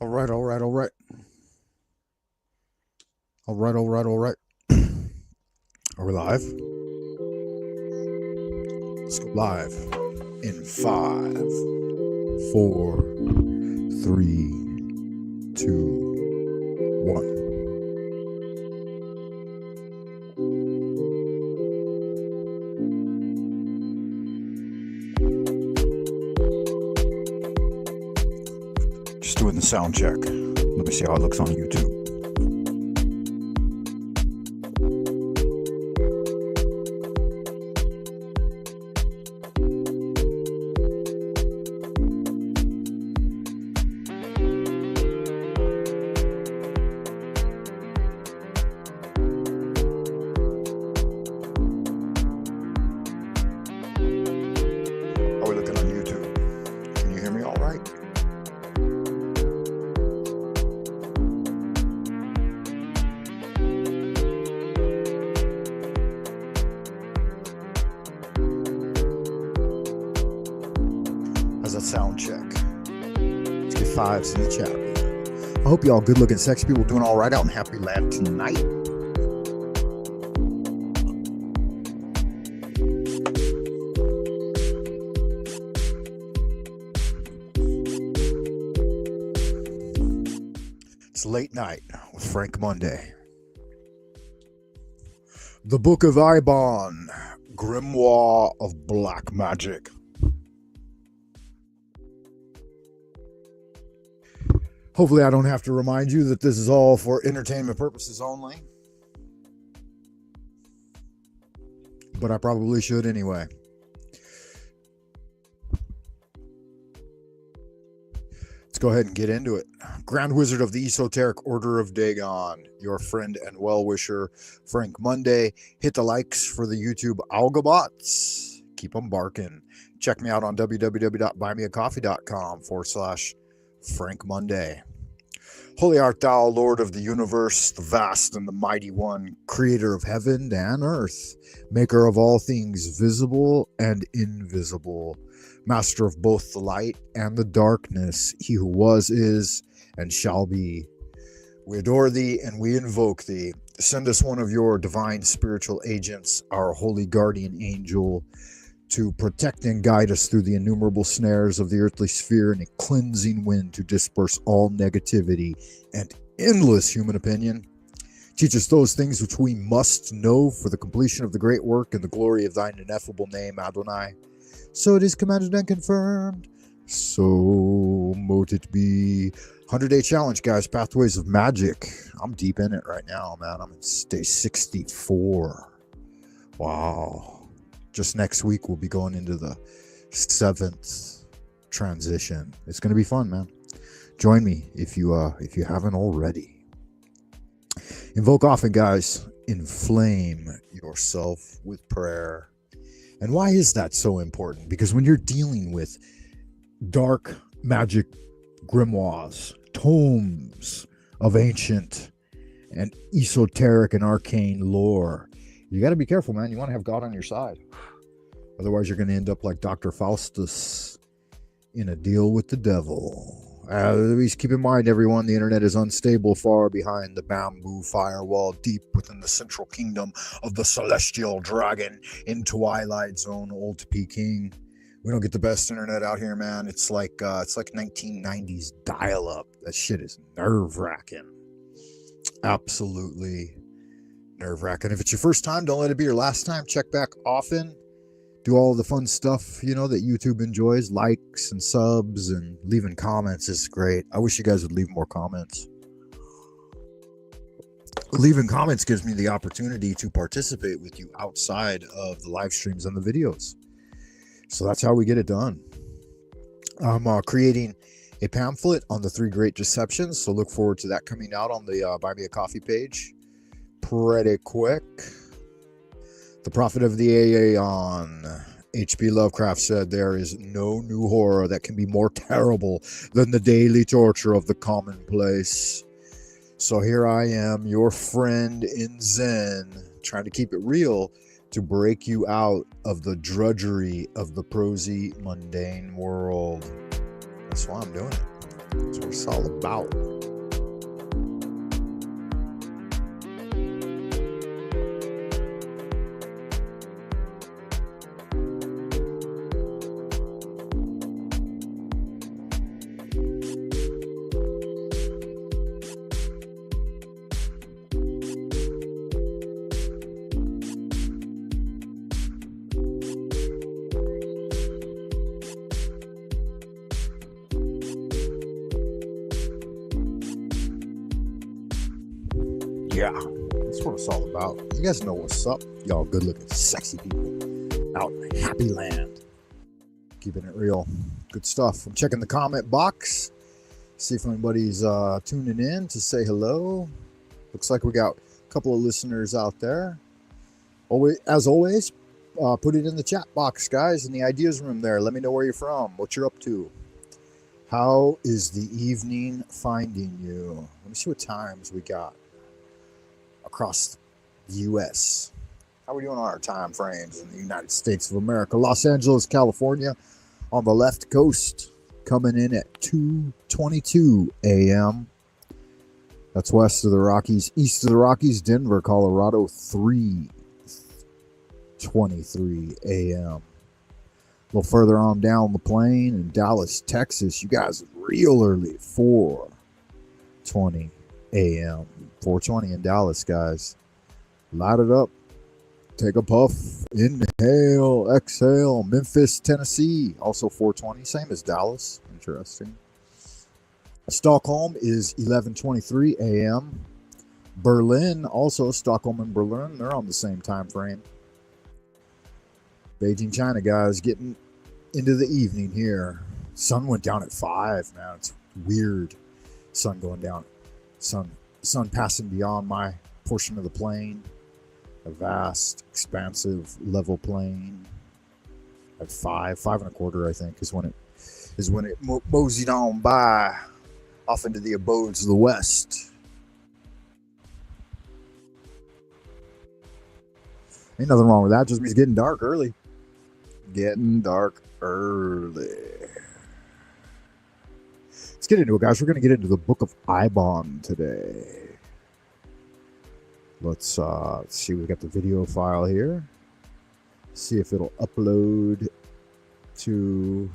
All right, all right, all right. All right, all right, all right. Are we live? Let's go live in 5, 4, 3, 2, 1. Just doing the sound check. Let me see how it looks on YouTube. How are we looking on YouTube? Can you hear me all right? How's that sound check? Let's get fives in the chat room. I hope y'all good looking sexy people doing all right out in Happy Land tonight. It's late night with Frank Monday. The Book of Eibon, Grimoire of Black Magick. Hopefully I don't have to remind you that this is all for entertainment purposes only. But I probably should anyway. Let's go ahead and get into it. Grand Wizard of the Esoteric Order of Dagon, your friend and well-wisher, Frank Monday. Hit the likes for the YouTube algobots. Keep them barking. Check me out on www.buymeacoffee.com/Frank Monday. Holy art thou, Lord of the universe, the vast and the mighty one, creator of heaven and earth, maker of all things visible and invisible, master of both the light and the darkness, he who was, is, and shall be. We adore thee and we invoke thee. Send us one of your divine spiritual agents, our holy guardian angel, to protect and guide us through the innumerable snares of the earthly sphere and a cleansing wind to disperse all negativity and endless human opinion. Teach us those things which we must know for the completion of the great work and the glory of thine ineffable name, Adonai. So it is commanded and confirmed. So mote it be. 100-day challenge, guys. Pathways of Magic. I'm deep in it right now, man. I'm in day 64. Wow. Just next week, we'll be going into the 7th transition. It's going to be fun, man. Join me if you haven't already. Invoke often, guys. Inflame yourself with prayer. And why is that so important? Because when you're dealing with dark magic grimoires, tomes of ancient and esoteric and arcane lore, you got to be careful, man. You want to have God on your side. Otherwise, you're going to end up like Dr. Faustus in a deal with the devil. Please keep in mind, everyone, the internet is unstable, far behind the bamboo firewall, deep within the central kingdom of the celestial dragon in Twilight Zone, old Peking. We don't get the best internet out here, man. It's like 1990s dial-up. That shit is nerve-wracking. Absolutely nerve-wracking. If it's your first time, don't let it be your last time. Check back often. Do all the fun stuff, you know, that YouTube enjoys. Likes and subs and leaving comments is great. I wish you guys would leave more comments. Leaving comments gives me the opportunity to participate with you outside of the live streams and the videos. So that's how we get it done. I'm creating a pamphlet on the 3 great deceptions, so look forward to that coming out on the Buy Me a Coffee page pretty quick. The prophet of the Aeon, H.P. Lovecraft, said there is no new horror that can be more terrible than the daily torture of the commonplace. So here I am, your friend in Zen, trying to keep it real to break you out of the drudgery of the prosy, mundane world. That's why I'm doing it. That's what it's all about. Yeah, that's what it's all about. You guys know what's up. Y'all good looking, sexy people out in happy land. Keeping it real. Good stuff. I'm checking the comment box. See if anybody's tuning in to say hello. Looks like we got a couple of listeners out there. As always, put it in the chat box, guys, in the ideas room there. Let me know where you're from, what you're up to. How is the evening finding you? Let me see what times we got across the U.S. How are we doing on our time frames in the United States of America? Los Angeles, California, on the left coast, coming in at 2:22 a.m. That's west of the Rockies. East of the Rockies, Denver, Colorado, 3:23 a.m. A little further on down the plain in Dallas, Texas, you guys are real early, 4:20 a.m. 4:20 in Dallas, guys. Light it up. Take a puff. Inhale. Exhale. Memphis, Tennessee. Also 4:20. Same as Dallas. Interesting. Stockholm is 11:23 a.m. Berlin, also Stockholm and Berlin. They're on the same time frame. Beijing, China, guys. Getting into the evening here. Sun went down at 5, man. It's weird. Sun going down. Sun passing beyond my portion of the plain, a vast, expansive, level plain. At 5.25, I think, is when it moseyed on by off into the abodes of the west. Ain't nothing wrong with that. Just means getting dark early. Getting dark early. Let's get into it, guys. We're going to get into the book of Eibon today. Let's see. We've got the video file here. See if it'll upload to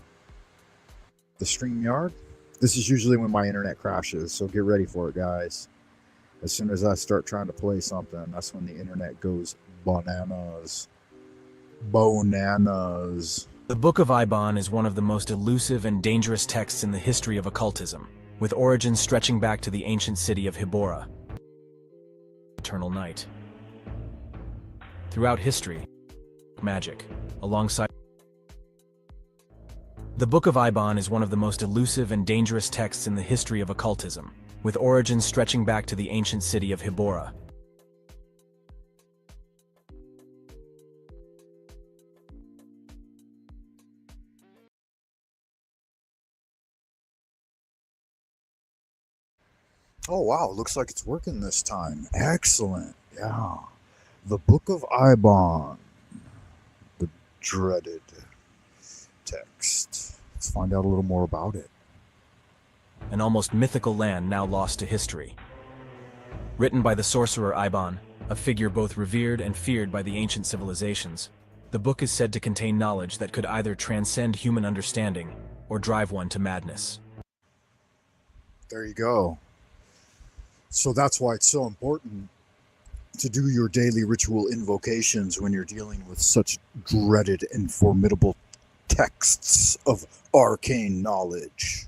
the StreamYard. This is usually when my internet crashes, so get ready for it, guys. As soon as I start trying to play something, that's when the internet goes bananas. Bonanas. The Book of Eibon is one of the most elusive and dangerous texts in the history of occultism, with origins stretching back to the ancient city of Hibora, eternal night. Throughout history, Magick, alongside the Book of Eibon is one of the most elusive and dangerous texts in the history of occultism, with origins stretching back to the ancient city of Hibora. Oh, wow. Looks like it's working this time. Excellent. Yeah. The Book of Eibon. The dreaded text. Let's find out a little more about it. An almost mythical land now lost to history. Written by the sorcerer Eibon, a figure both revered and feared by the ancient civilizations, the book is said to contain knowledge that could either transcend human understanding or drive one to madness. There you go. So that's why it's so important to do your daily ritual invocations when you're dealing with such dreaded and formidable texts of arcane knowledge.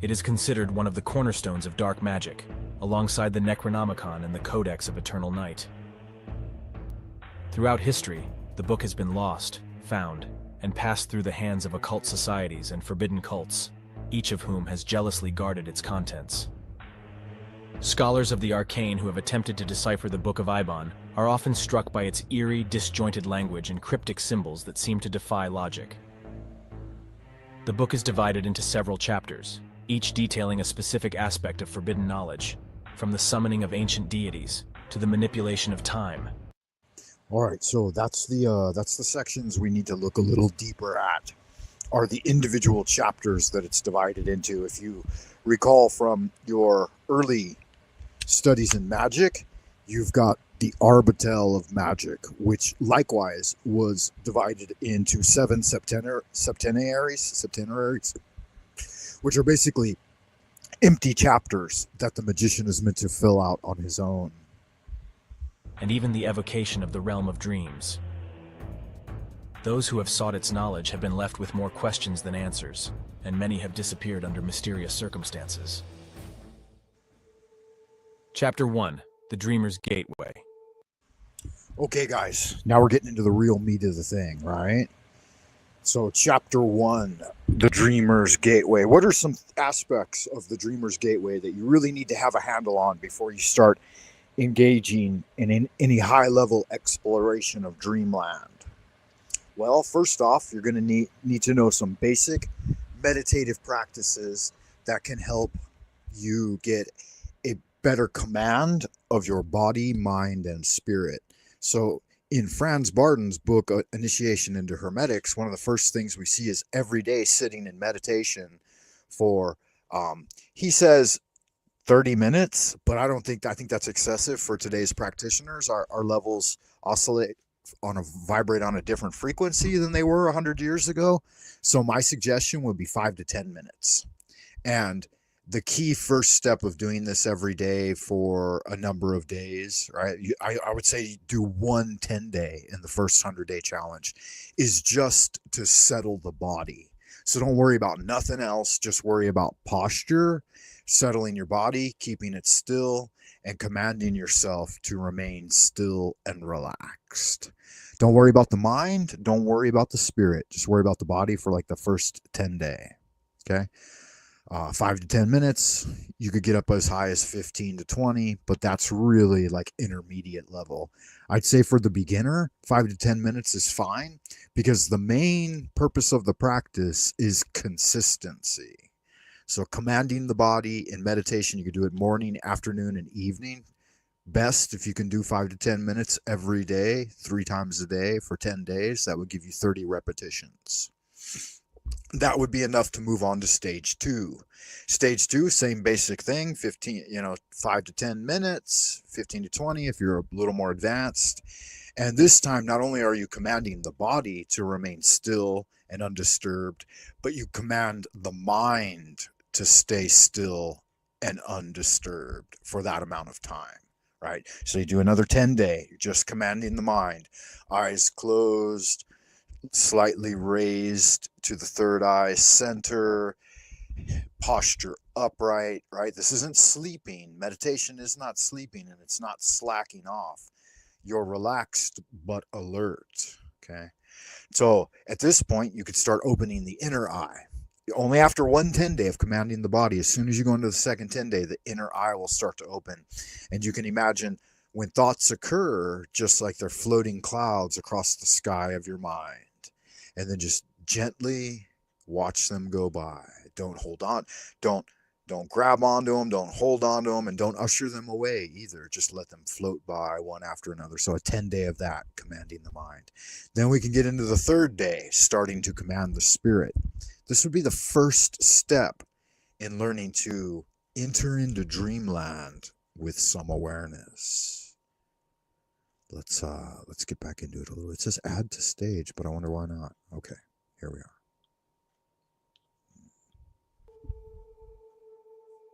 It is considered one of the cornerstones of dark magic, alongside the Necronomicon and the Codex of Eternal Night. Throughout history, the book has been lost, found, and passed through the hands of occult societies and forbidden cults, each of whom has jealously guarded its contents. Scholars of the arcane who have attempted to decipher the Book of Eibon are often struck by its eerie, disjointed language and cryptic symbols that seem to defy logic. The book is divided into several chapters, each detailing a specific aspect of forbidden knowledge, from the summoning of ancient deities to the manipulation of time. All right, so that's the sections we need to look a little deeper at. Are the individual chapters that it's divided into. If you recall from your early studies in magic, you've got the Arbitel of Magic, which likewise was divided into seven septenaries, which are basically empty chapters that the magician is meant to fill out on his own. And even the evocation of the realm of dreams. Those who have sought its knowledge have been left with more questions than answers, and many have disappeared under mysterious circumstances. Chapter 1: The Dreamer's Gateway. Okay, guys, now we're getting into the real meat of the thing, right? So, Chapter 1, The Dreamer's Gateway. What are some aspects of the Dreamer's Gateway that you really need to have a handle on before you start engaging in any high-level exploration of Dreamland? Well, first off, you're going to need to know some basic meditative practices that can help you get a better command of your body, mind, and spirit. So in Franz Barden's book, Initiation into Hermetics, one of the first things we see is every day sitting in meditation for, he says 30 minutes, but I think that's excessive for today's practitioners. Our levels vibrate on a different frequency than they were 100 years ago. So my suggestion would be 5 to 10 minutes. And the key first step of doing this every day for a number of days, right? I would say do 1 10-day in the first 100-day challenge, is just to settle the body. So don't worry about nothing else. Just worry about posture, settling your body, keeping it still, and commanding yourself to remain still and relaxed. Don't worry about the mind. Don't worry about the spirit. Just worry about the body for like the first 10-day. Okay. 5 to 10 minutes. You could get up as high as 15 to 20, but that's really like intermediate level. I'd say for the beginner, 5 to 10 minutes is fine, because the main purpose of the practice is consistency. So commanding the body in meditation, you can do it morning, afternoon, and evening. Best if you can do 5 to 10 minutes every day, 3 times a day for 10 days. That would give you 30 repetitions. That would be enough to move on to stage 2. Stage 2, same basic thing, 5 to 10 minutes, 15 to 20 if you're a little more advanced. And this time, not only are you commanding the body to remain still and undisturbed, but you command the mind to stay still and undisturbed for that amount of time, right? So you do another 10-day, just commanding the mind, eyes closed, slightly raised to the third eye center, posture upright, right? This isn't sleeping. Meditation is not sleeping, and it's not slacking off. You're relaxed but alert, okay? So at this point, you could start opening the inner eye. Only after 1 10-day of commanding the body, as soon as you go into the second 10-day, the inner eye will start to open. And you can imagine when thoughts occur, just like they're floating clouds across the sky of your mind. And then just gently watch them go by. Don't hold on. Don't grab onto them. Don't hold onto them, and don't usher them away either. Just let them float by one after another. So a 10-day of that, commanding the mind. Then we can get into the third day, starting to command the spirit. This would be the first step in learning to enter into dreamland with some awareness. Let's get back into it a little. It says add to stage, but I wonder why not. Okay, here we are.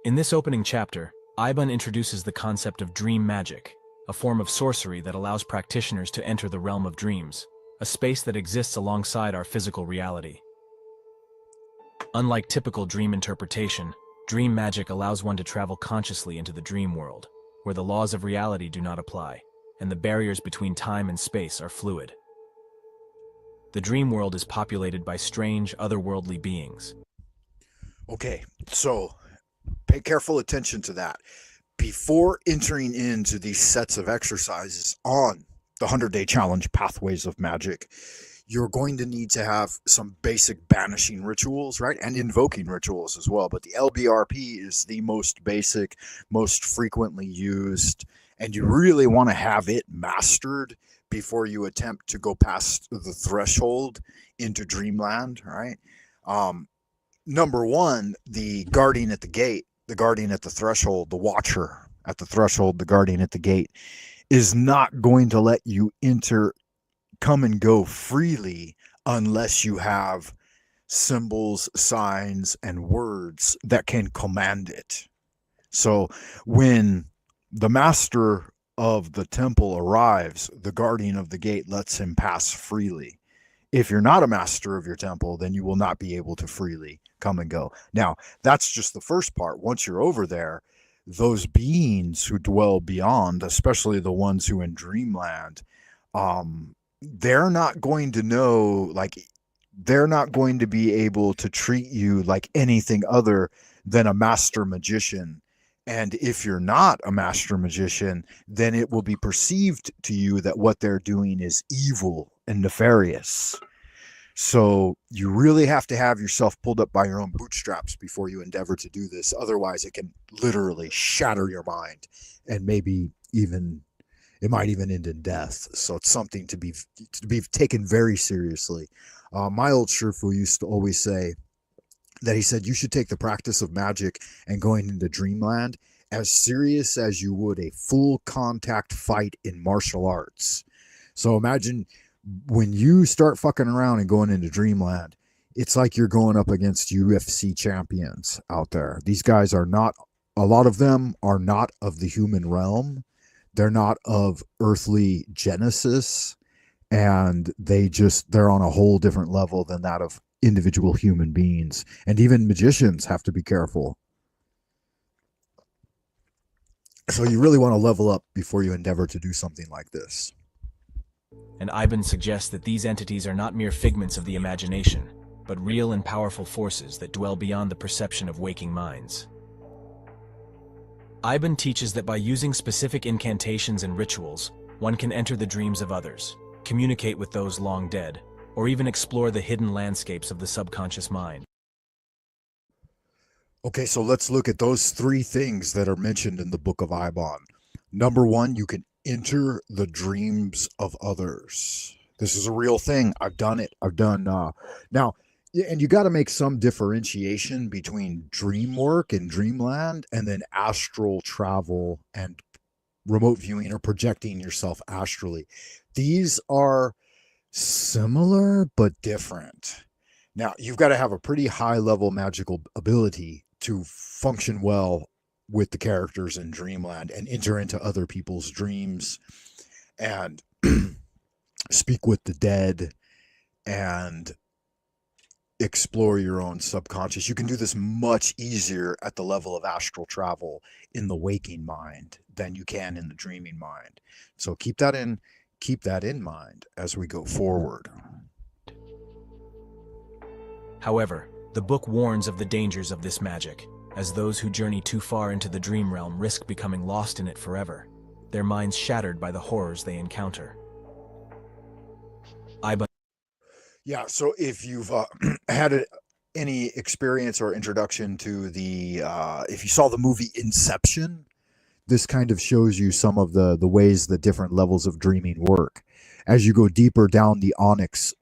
In this opening chapter, Eibon introduces the concept of dream magic, a form of sorcery that allows practitioners to enter the realm of dreams, a space that exists alongside our physical reality. Unlike typical dream interpretation, dream magic allows one to travel consciously into the dream world, where the laws of reality do not apply, and the barriers between time and space are fluid. The dream world is populated by strange, otherworldly beings. Okay, so pay careful attention to that. Before entering into these sets of exercises on the 100-day challenge Pathways of Magic, you're going to need to have some basic banishing rituals, right? And invoking rituals as well. But the LBRP is the most basic, most frequently used, and you really want to have it mastered before you attempt to go past the threshold into dreamland, right? Number one, the guardian at the gate, the guardian at the threshold, the watcher at the threshold, the guardian at the gate, is not going to let you come and go freely unless you have symbols, signs, and words that can command it. So when the master of the temple arrives, the guardian of the gate lets him pass freely. If you're not a master of your temple, then you will not be able to freely come and go. Now, that's just the first part. Once you're over there, those beings who dwell beyond, especially the ones who in dreamland, they're not going to know, like, they're not going to be able to treat you like anything other than a master magician. And if you're not a master magician, then it will be perceived to you that what they're doing is evil and nefarious. So you really have to have yourself pulled up by your own bootstraps before you endeavor to do this. Otherwise, it can literally shatter your mind, and maybe even it might even end in death. So it's something to be taken very seriously. My old Shifu used to always say that he said you should take the practice of magic and going into dreamland as serious as you would a full contact fight in martial arts. So imagine when you start fucking around and going into dreamland, it's like you're going up against UFC champions out there. These guys are not, a lot of them are not of the human realm. They're not of earthly genesis, and they're on a whole different level than that of individual human beings. And even magicians have to be careful. So you really want to level up before you endeavor to do something like this. And Eibon suggests that these entities are not mere figments of the imagination, but real and powerful forces that dwell beyond the perception of waking minds. Eibon teaches that by using specific incantations and rituals, one can enter the dreams of others, communicate with those long dead, or even explore the hidden landscapes of the subconscious mind. Okay, so let's look at those three things that are mentioned in the Book of Eibon. Number one, you can enter the dreams of others. This is a real thing. I've done it. Now, and you got to make some differentiation between dream work and dreamland and then astral travel and remote viewing or projecting yourself astrally. These are similar but different. Now, you've got to have a pretty high level magical ability to function well with the characters in dreamland and enter into other people's dreams and speak with the dead and explore your own subconscious. You can do this much easier at the level of astral travel in the waking mind than you can in the dreaming mind. So keep that in mind as we go forward. However, the book warns of the dangers of this magic, as those who journey too far into the dream realm risk becoming lost in it forever, their minds shattered by the horrors they encounter. Yeah, so if you've had any experience or introduction to if you saw the movie Inception, this kind of shows you some of the ways the different levels of dreaming work. As you go deeper down the onyx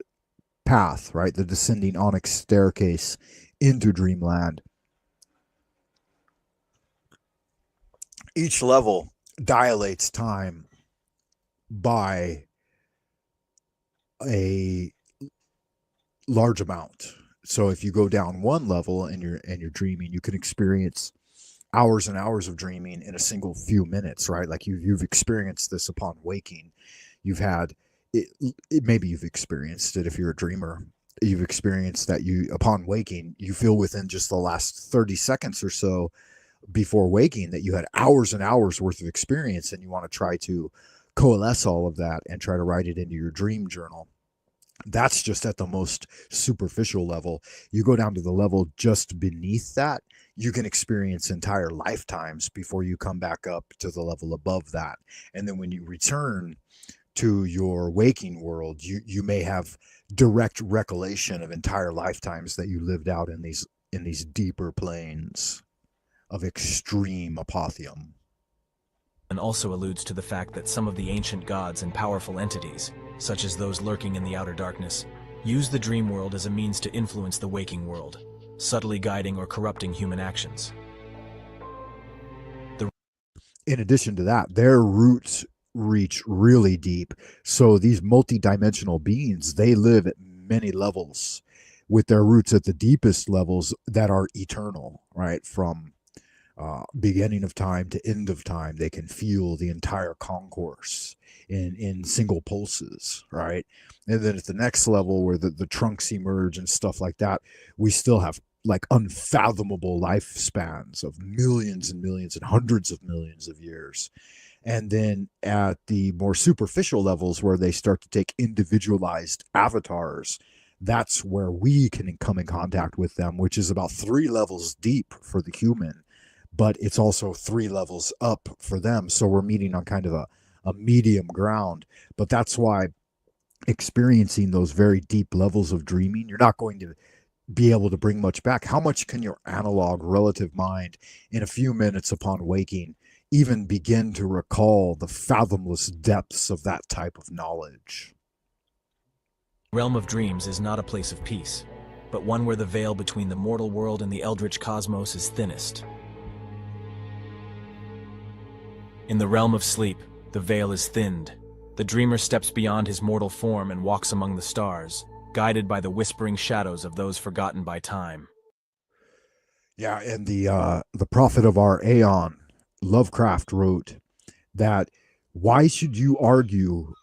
path, right, the descending onyx staircase into dreamland, each level dilates time by a large amount. So if you go down one level and you're dreaming, you can experience hours and hours of dreaming in a single few minutes, right? Like you've experienced this upon waking. You've had it, maybe you've experienced it if you're a dreamer. You've experienced that upon waking, you feel within just the last 30 seconds or so before waking that you had hours and hours worth of experience, and you want to try to coalesce all of that and try to write it into your dream journal. That's just at the most superficial level. You go down to the level just beneath that, you can experience entire lifetimes before you come back up to the level above that. And then when you return to your waking world, you may have direct recollection of entire lifetimes that you lived out in these deeper planes of extreme apotheum. also alludes to the fact that some of the ancient gods and powerful entities, such as those lurking in the outer darkness, use the dream world as a means to influence the waking world, subtly guiding or corrupting human actions. In addition to that, their roots reach really deep. So these multidimensional beings, they live at many levels with their roots at the deepest levels that are eternal, right? From beginning of time to end of time, they can feel the entire concourse in single pulses, right? And then at the next level where the trunks emerge and stuff like that, we still have like unfathomable lifespans of millions and millions and hundreds of millions of years. And then at the more superficial levels where they start to take individualized avatars, that's where we can come in contact with them, which is about 3 levels deep for the human, but it's also 3 levels up for them. So we're meeting on kind of a medium ground. But that's why experiencing those very deep levels of dreaming, you're not going to be able to bring much back. How much can your analog relative mind in a few minutes upon waking even begin to recall the fathomless depths of that type of knowledge? The realm of dreams is not a place of peace, but one where the veil between the mortal world and the eldritch cosmos is thinnest. In the realm of sleep, the veil is thinned. The dreamer steps beyond his mortal form and walks among the stars, guided by the whispering shadows of those forgotten by time. Yeah, and the prophet of our Aeon, Lovecraft, wrote that why should you argue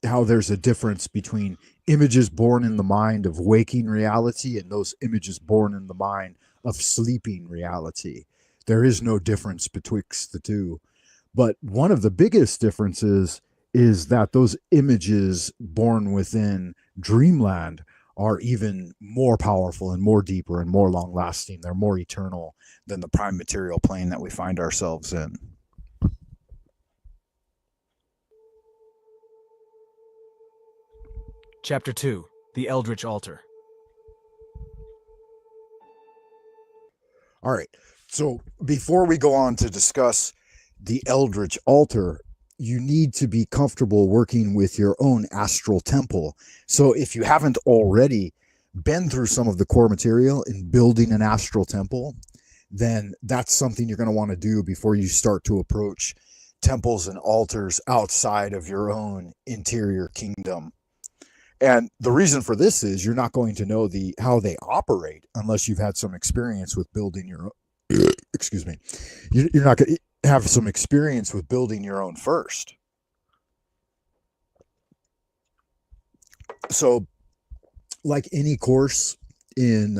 how there's a difference between images born in the mind of waking reality and those images born in the mind of sleeping reality? There is no difference betwixt the two. But one of the biggest differences is that those images born within dreamland are even more powerful and more deeper and more long lasting. They're more eternal than the prime material plane that we find ourselves in. Chapter 2, The Eldritch Altar. All right. So before we go on to discuss the Eldritch Altar, you need to be comfortable working with your own astral temple. So if you haven't already been through some of the core material in building an astral temple, then that's something you're going to want to do before you start to approach temples and altars outside of your own interior kingdom. And the reason for this is you're not going to know how they operate unless you've had some experience with building your own. Excuse me. You're not going to have some experience with building your own first. So, like any course in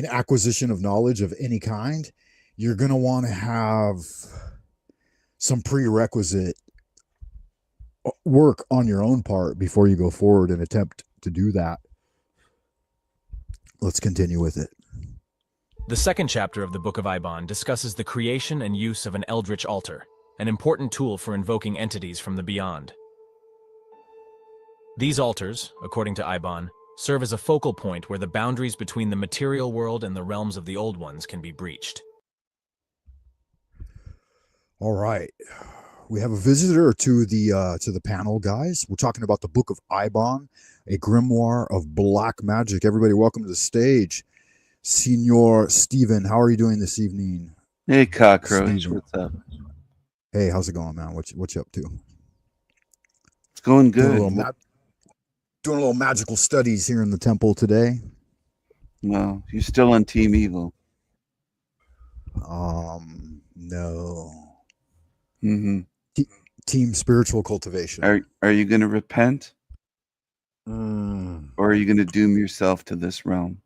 acquisition of knowledge of any kind, you're going to want to have some prerequisite work on your own part before you go forward and attempt to do that. Let's continue with it. The second chapter of the Book of Eibon discusses the creation and use of an Eldritch Altar, an important tool for invoking entities from the beyond. These altars, according to Eibon, serve as a focal point where the boundaries between the material world and the realms of the Old Ones can be breached. All right. We have a visitor to the panel, guys. We're talking about the Book of Eibon, a grimoire of black magic. Everybody, welcome to the stage. Senor Steven, how are you doing this evening? Hey, Cockroach, what's up? Hey, how's it going, man? What you up to? It's going good. Doing a little magical studies here in the temple today. Well, you're still on Team Evil. No. Mm-hmm. Team Spiritual Cultivation. Are you going to repent? Or are you going to doom yourself to this realm?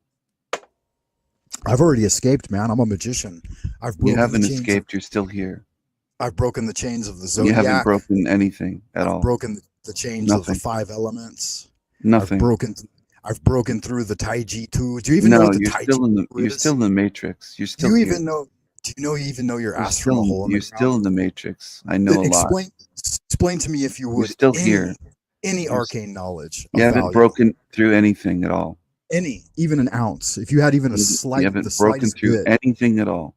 I've already escaped, man. I'm a magician. You haven't escaped. You're still here. I've broken the chains of the Zodiac. You haven't broken anything at all. I've broken the chains of the 5 elements. Nothing. I've broken through the Taiji too. Do you even know what the Taiji is? You're still in the Matrix. You're still. Do you even know your ass from a hole? You're still in the Matrix. I know a lot. Explain to me, if you would. You're still here. Any arcane knowledge. You haven't broken through anything at all. Even an ounce. If you had even a slight, you haven't broken through anything at all.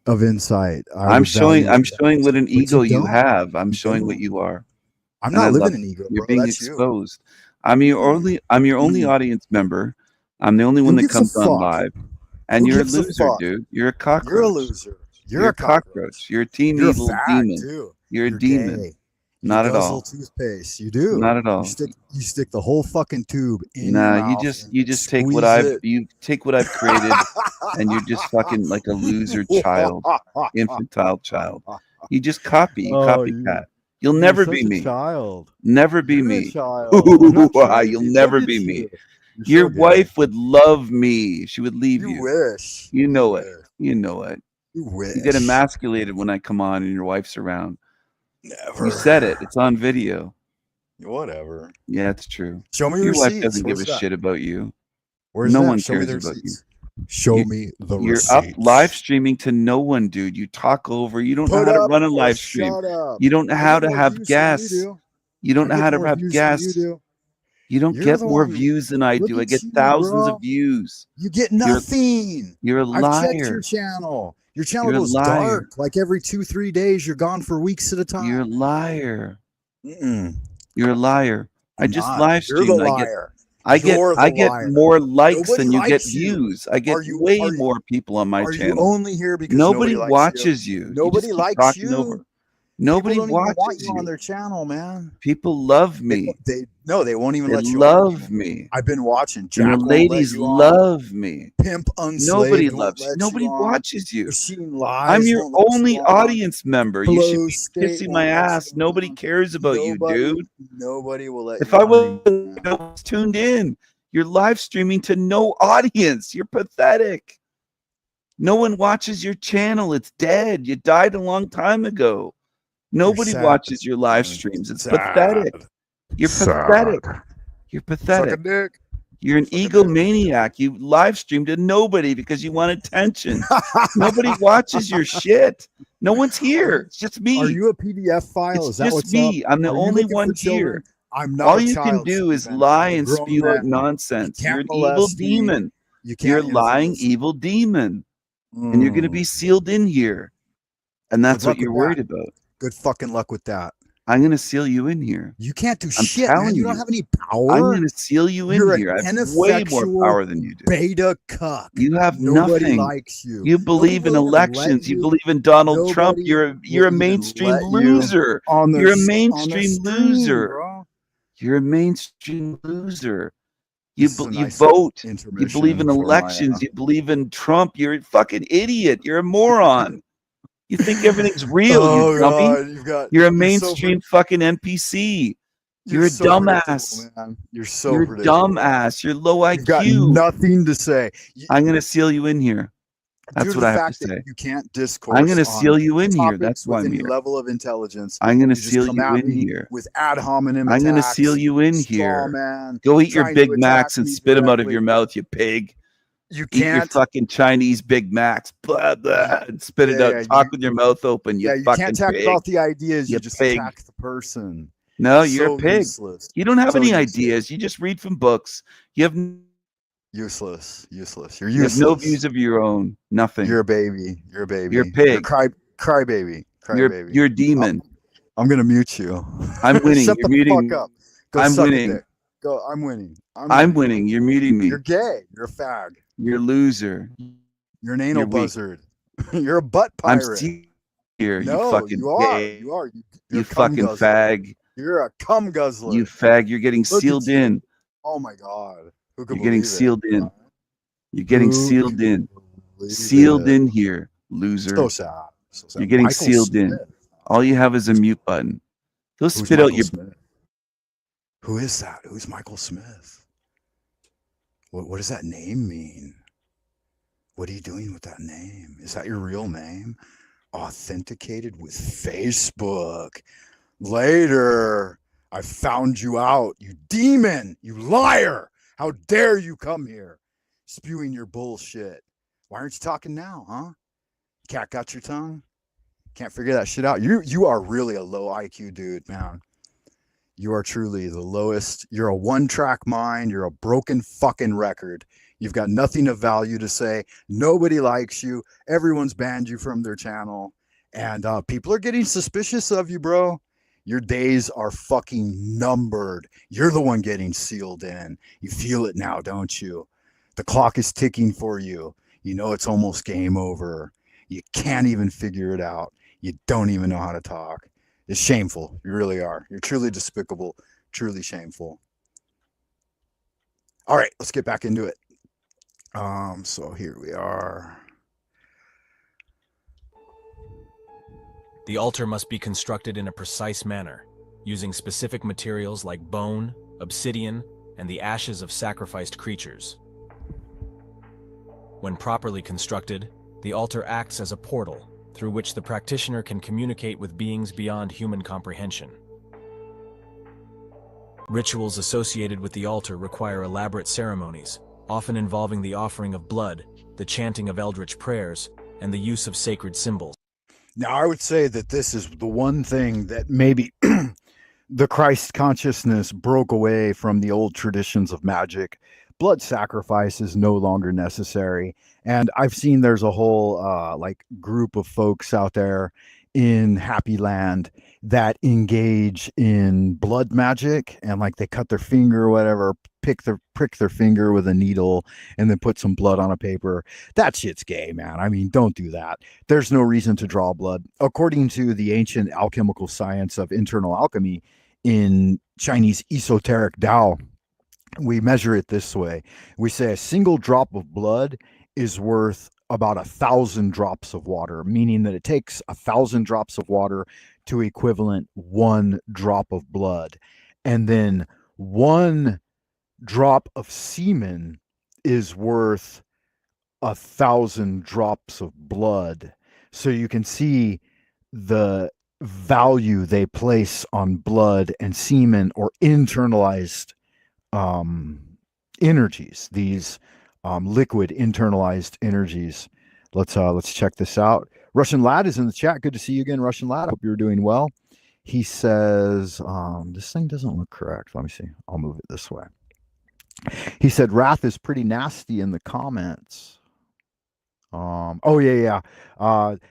of insight. I'm showing what an What you ego you don't. have. I'm You showing what don't. you are. I'm And I not love living in it. ego, You're bro. being That's you. exposed. I'm your only audience member. I'm the only one Who that gives a comes on fuck? live. And Who you're a gives a loser, fuck? dude. You're a You're a cockroach. loser. You're You're a a cockroach. cockroach. You're a team You're a evil fag demon. too. You're a You're demon. gay. You Not at guzzle all. toothpaste. You do. Not at all. You stick the whole fucking tube in your Nah, mouth. you just take what Squeeze it. I've created, and you're just fucking like a loser child, infantile child. You just copy, you Oh, copycat. You'll you're never be such a me. child. Never be You're a me. child. I'm not trying to You'll be. never Look at be me. you. You're Your so gay. wife would love me. She would leave You you. wish. You know You it. wish. You know it. You wish. You get emasculated when I come on and your wife's around. Never. You said it. It's on video. Whatever. Yeah, it's true. Show me Your wife receipts. doesn't give Where's a that? shit about you. Where's No that? one Show me cares the about you. receipts. Show You- me the You're receipts. up live streaming to no one, dude. You talk over. You don't know Put how to up run a or live stream. shut up. You don't know I how get to more have views than guests. You do. You don't know I how get to more have views than guests. You do. You don't You're get the more one. views than I Look do. I at get you, thousands bro. of views. You get You're nothing. a I've checked your liar. channel. Your channel You're a goes liar. dark. Like every 2-3 days, you're gone for weeks at a time. You're a liar. Mm-mm. You're a liar. I I'm just not. live You're the streamed. liar. I get You're the I get liar. more likes Nobody than you get likes you. views. I get Are you- way are you- more people on my Are you channel. only here because Nobody likes watches you. You Nobody just keep likes talking you. over. Nobody People don't even want watches you on you. their channel, man. People love me. They won't even They let you love on. me. I've been watching. And Jack the won't let ladies you on. love me. Pimp Unslaved Nobody won't loves you. let Nobody you on. watches you. Machine Lies I'm your won't let you only on. audience member. You should Flow be State kissing won't my let you ass. Nobody on. cares about you, dude. Nobody will let If you I on anymore. was tuned in, you're live streaming to no audience. You're pathetic. No one watches your channel. It's dead. You died a long time ago. Nobody sad. watches your live streams. It's Sad. pathetic. You're pathetic. You're Suck a pathetic. dick. You're an Suck a dick. egomaniac. You live stream to nobody because you want attention. Nobody watches your shit. No one's here. It's just me. Are you a PDF file? It's Is that just what's me. up? I'm the Are you only looking one for children? here. I'm not All a you can child, do is Steven. lie I'm a and grown spew out man. nonsense. You You're can't an evil molest me. demon. You can't You're lying influence me. evil demon. And you're going to be sealed in here. And that's Good luck what you're with worried that. about. Good fucking luck with that. I'm going to seal you in here. You can't do I'm shit, man. telling You don't you. have any I'm power. going to seal you in You're here. I an have way more ineffectual power than you do. beta cuck. You have Nobody nothing. likes you. You believe in Nobody will even let elections. You you. believe in Donald Trump. Nobody You're will a even mainstream let you loser. on their You're a on their mainstream stream, loser. bro. You're a mainstream loser. This is a You nice vote. You intermission believe in for my, elections. You believe in Trump. You're a fucking idiot. You're a moron. You think everything's real, Oh you dummy. God, You're a you're mainstream fucking NPC. You're a so dumbass. predictable, man. You're so You're a predictable. dumbass. You're low You've got IQ. nothing to say. I'm going to seal you in here. That's Due to what the I have fact to say. that you can't discourse. I'm going to on seal you in here. topics That's why with I'm any here. level of intelligence. I'm going to You just seal come you at in me here. with ad hominem I'm going to attacks, seal you in straw here. man, Go eat your trying Big to Macs attack and me spit them out of directly. your mouth, you pig. You Eat your can't. fucking Chinese Big Macs. Blah, blah, and spit it out. Talk with your mouth open, you you fucking can't talk pig. about the ideas. You You just pig. attack the person. No, you're So a pig. useless. You don't have So any useless. ideas. You just read from books. You have Useless. You're You useless. have no views of your own. Nothing. You're a baby. You're a baby. You're a pig. Cry baby. You're a demon. I'm gonna mute you. I'm winning. Shut You're the muting. fuck up. Go I'm suck winning. a dick. Go. I'm winning. I'm winning. You're muting me. You're gay. You're a fag. You're a loser. You're an anal You're weak. buzzard. You're a butt I'm pirate. here. No, you fucking you are. gay. You are. You a cum fucking guzzler. fag. You're a cum guzzler. You fag. You're getting Look at sealed you. in. Oh my god. Who could You're getting believe sealed it? in. You're getting Who sealed could in. believe Sealed it? in here, loser. So sad. So sad. You're getting Michael sealed in. Smith. All you have is a mute button. Go Who's spit out Michael your. Smith? Who is that? Who's Michael Smith? What does that name mean? What are you doing with that name? Is that your real name? Authenticated with Facebook. Later. I found you out, you demon, you liar. How dare you come here spewing your bullshit? Why aren't you talking now, huh? Cat got your tongue? Can't figure that shit out. You are really a low IQ dude, man. You are truly the lowest. You're a one-track mind. You're a broken fucking record. You've got nothing of value to say. Nobody likes you. Everyone's banned you from their channel. And people are getting suspicious of you, bro. Your days are fucking numbered. You're the one getting sealed in. You feel it now, don't you? The clock is ticking for you. You know it's almost game over. You can't even figure it out. You don't even know how to talk. It's shameful. You really are. You're truly despicable, truly shameful. All right, let's get back into it. So here we are. The altar must be constructed in a precise manner, using specific materials like bone, obsidian, and the ashes of sacrificed creatures. When properly constructed, the altar acts as a portal through which the practitioner can communicate with beings beyond human comprehension. Rituals associated with the altar require elaborate ceremonies, often involving the offering of blood, the chanting of eldritch prayers, and the use of sacred symbols. Now, I would say that this is the one thing that maybe the Christ consciousness broke away from the old traditions of magic. Blood sacrifice is no longer necessary. And I've seen there's a whole like group of folks out there in Happy Land that engage in blood magic, and like they cut their finger or whatever, prick their finger with a needle and then put some blood on a paper. That shit's gay, man. I mean, don't do that. There's no reason to draw blood. According to the ancient alchemical science of internal alchemy in Chinese esoteric Tao, we measure it this way. We say a single drop of blood is worth about 1,000 drops of water, meaning that it takes 1,000 drops of water to equivalent 1 drop of blood. And then 1 drop of semen is worth 1,000 drops of blood. So you can see the value they place on blood and semen, or internalized energies, these liquid internalized energies. Let's check this out. Russian Lad is in the chat. Good to see you again, Russian Lad. I hope you're doing well. He says, this thing doesn't look correct. Let me see. I'll move it this way. He said Wrath is pretty nasty in the comments. Oh yeah.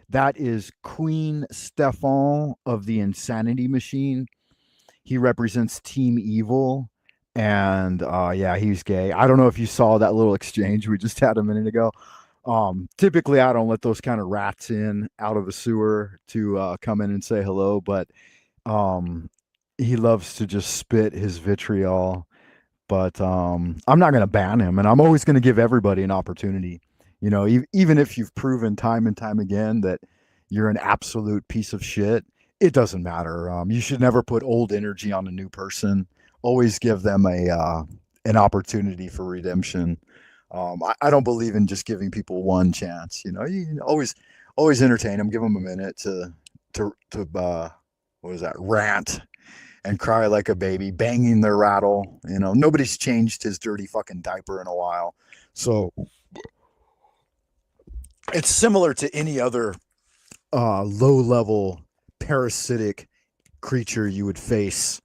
That is Queen Stefan of the Insanity Machine. He represents Team Evil. And yeah, he's gay. I don't know if you saw that little exchange we just had a minute ago. Typically I don't let those kind of rats in out of the sewer to come in and say hello, but he loves to just spit his vitriol. But I'm not going to ban him, and I'm always going to give everybody an opportunity. You know, even if you've proven time and time again that you're an absolute piece of shit, it doesn't matter. You should never put old energy on a new person. Always give them an opportunity for redemption. I don't believe in just giving people one chance. You know, you always entertain them, give them a minute to what is that, rant and cry like a baby, banging their rattle. You know, nobody's changed his dirty fucking diaper in a while. So it's similar to any other low-level parasitic creature you would face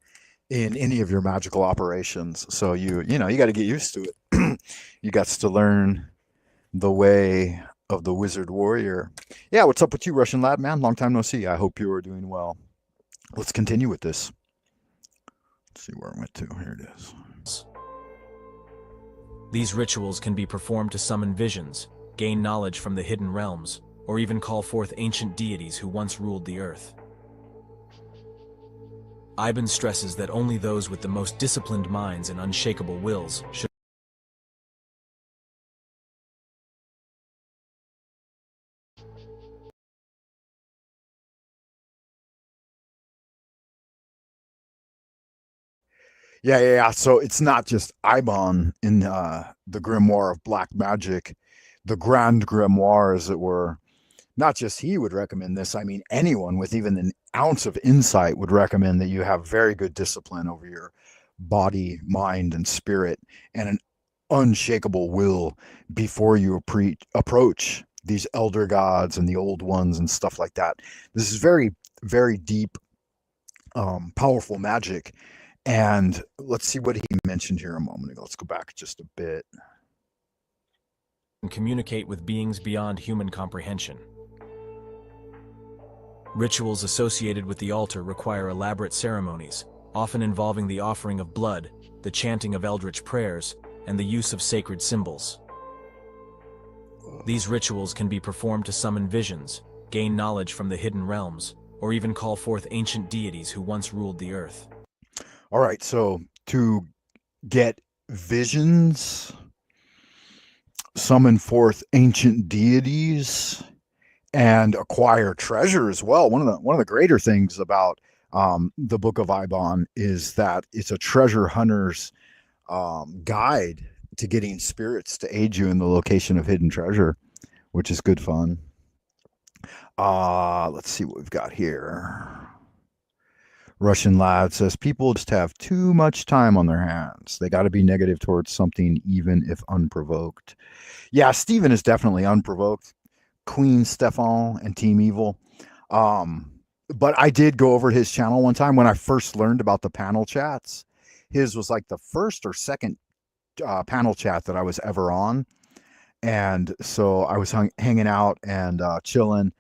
in any of your magical operations. So you got to get used to it. You got to learn the way of the wizard warrior. Yeah, what's up with you, Russian Lad, man? Long time no see. I hope you are doing well. Let's continue with this. Let's see where I went to. Here it is. These rituals can be performed to summon visions, gain knowledge from the hidden realms, or even call forth ancient deities who once ruled the earth. Eibon stresses that only those with the most disciplined minds and unshakable wills should Yeah. So it's not just Eibon in the Grimoire of Black Magic, the Grand Grimoire, as it were. Not just he would recommend this. I mean, anyone with even an ounce of insight would recommend that you have very good discipline over your body, mind, and spirit, and an unshakable will before you approach these elder gods and the old ones and stuff like that. This is very, very deep, powerful magic. And let's see what he mentioned here a moment ago. Let's go back just a bit. And communicate with beings beyond human comprehension. Rituals associated with the altar require elaborate ceremonies, often involving the offering of blood, the chanting of eldritch prayers, and the use of sacred symbols. These rituals can be performed to summon visions, gain knowledge from the hidden realms, or even call forth ancient deities who once ruled the earth. All right, so to get visions, summon forth ancient deities, and acquire treasure as well. One of the greater things about the Book of Eibon is that it's a treasure hunter's guide to getting spirits to aid you in the location of hidden treasure, which is good fun. Let's see what we've got here. Russian lad says people just have too much time on their hands. They got to be negative towards something, even if unprovoked. Yeah, Steven is definitely unprovoked. Queen Stefan and Team Evil. But I did go over to his channel one time when I first learned about the panel chats. His was like the first or second panel chat that I was ever on. And so I was hanging out and chilling.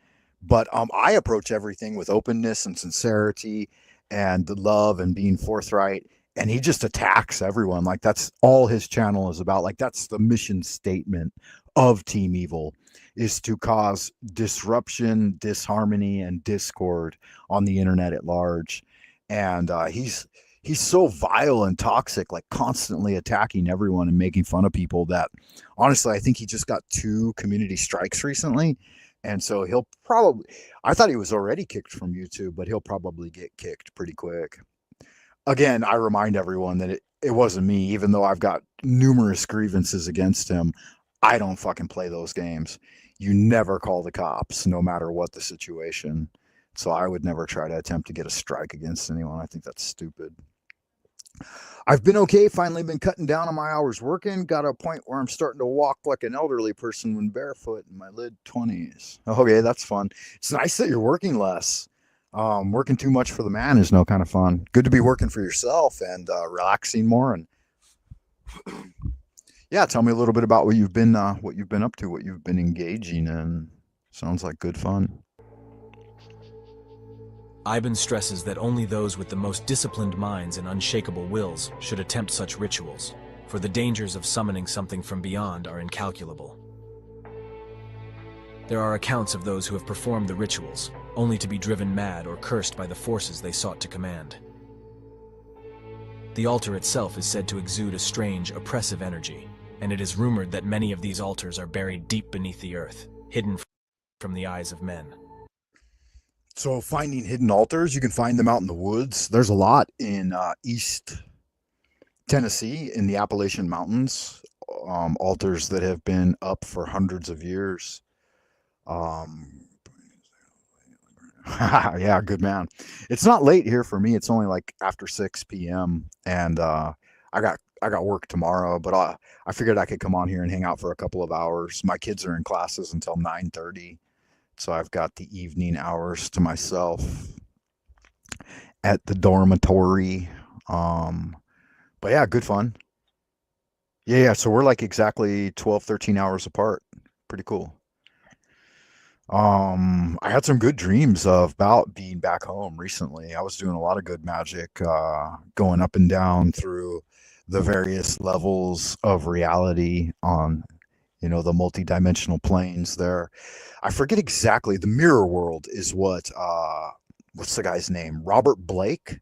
But I approach everything with openness and sincerity and the love and being forthright. And he just attacks everyone. Like that's all his channel is about. Like that's the mission statement of Team Evil, is to cause disruption, disharmony, and discord on the internet at large. And he's so vile and toxic, like constantly attacking everyone and making fun of people that honestly, I think he just got 2 community strikes recently. And so he'll probably, I thought he was already kicked from YouTube, but he'll probably get kicked pretty quick. Again, I remind everyone that it wasn't me, even though I've got numerous grievances against him. I don't fucking play those games. You never call the cops, no matter what the situation. So I would never try to attempt to get a strike against anyone. I think that's stupid. I've been okay, finally been cutting down on my hours working. Got to a point where I'm starting to walk like an elderly person when barefoot in my mid-20s. Okay, that's fun. It's nice that you're working less. Working too much for the man is no kind of fun. Good to be working for yourself and relaxing more. And yeah, tell me a little bit about what you've been up to, what you've been engaging in. Sounds like good fun. Eibon stresses that only those with the most disciplined minds and unshakable wills should attempt such rituals, for the dangers of summoning something from beyond are incalculable. There are accounts of those who have performed the rituals, only to be driven mad or cursed by the forces they sought to command. The altar itself is said to exude a strange, oppressive energy, and it is rumored that many of these altars are buried deep beneath the earth, hidden from the eyes of men. So finding hidden altars, you can find them out in the woods. There's a lot in East Tennessee in the Appalachian Mountains, altars that have been up for hundreds of years. Yeah, good man. It's not late here for me. It's only like after 6 p.m. and I got work tomorrow, but I figured I could come on here and hang out for a couple of hours. My kids are in classes until 9:30. So I've got the evening hours to myself at the dormitory. But yeah, good fun. Yeah. So we're like exactly 12, 13 hours apart. Pretty cool. I had some good dreams about being back home recently. I was doing a lot of good magic, going up and down through the various levels of reality on, the multi-dimensional planes there. I forget exactly. The mirror world is what's the guy's name? Robert Blake.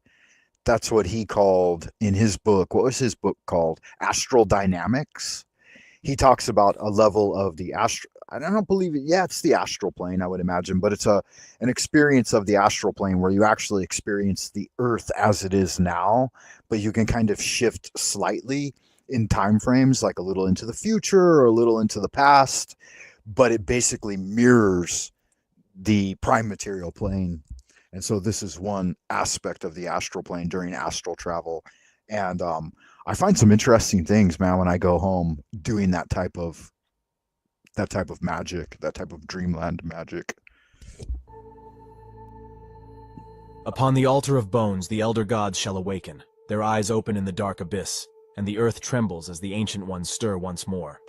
That's what he called in his book. What was his book called? Astral Dynamics. He talks about a level of the I don't believe it. Yeah, it's the astral plane, I would imagine, but it's an experience of the astral plane where you actually experience the earth as it is now, but you can kind of shift slightly in time frames, like a little into the future or a little into the past, but it basically mirrors the prime material plane. And so this is one aspect of the astral plane during astral travel. And I find some interesting things, man, when I go home doing that type of magic, that type of dreamland magic. Upon the altar of bones, the elder gods shall awaken, Their eyes open in the dark abyss, and the earth trembles as the Ancient Ones stir once more.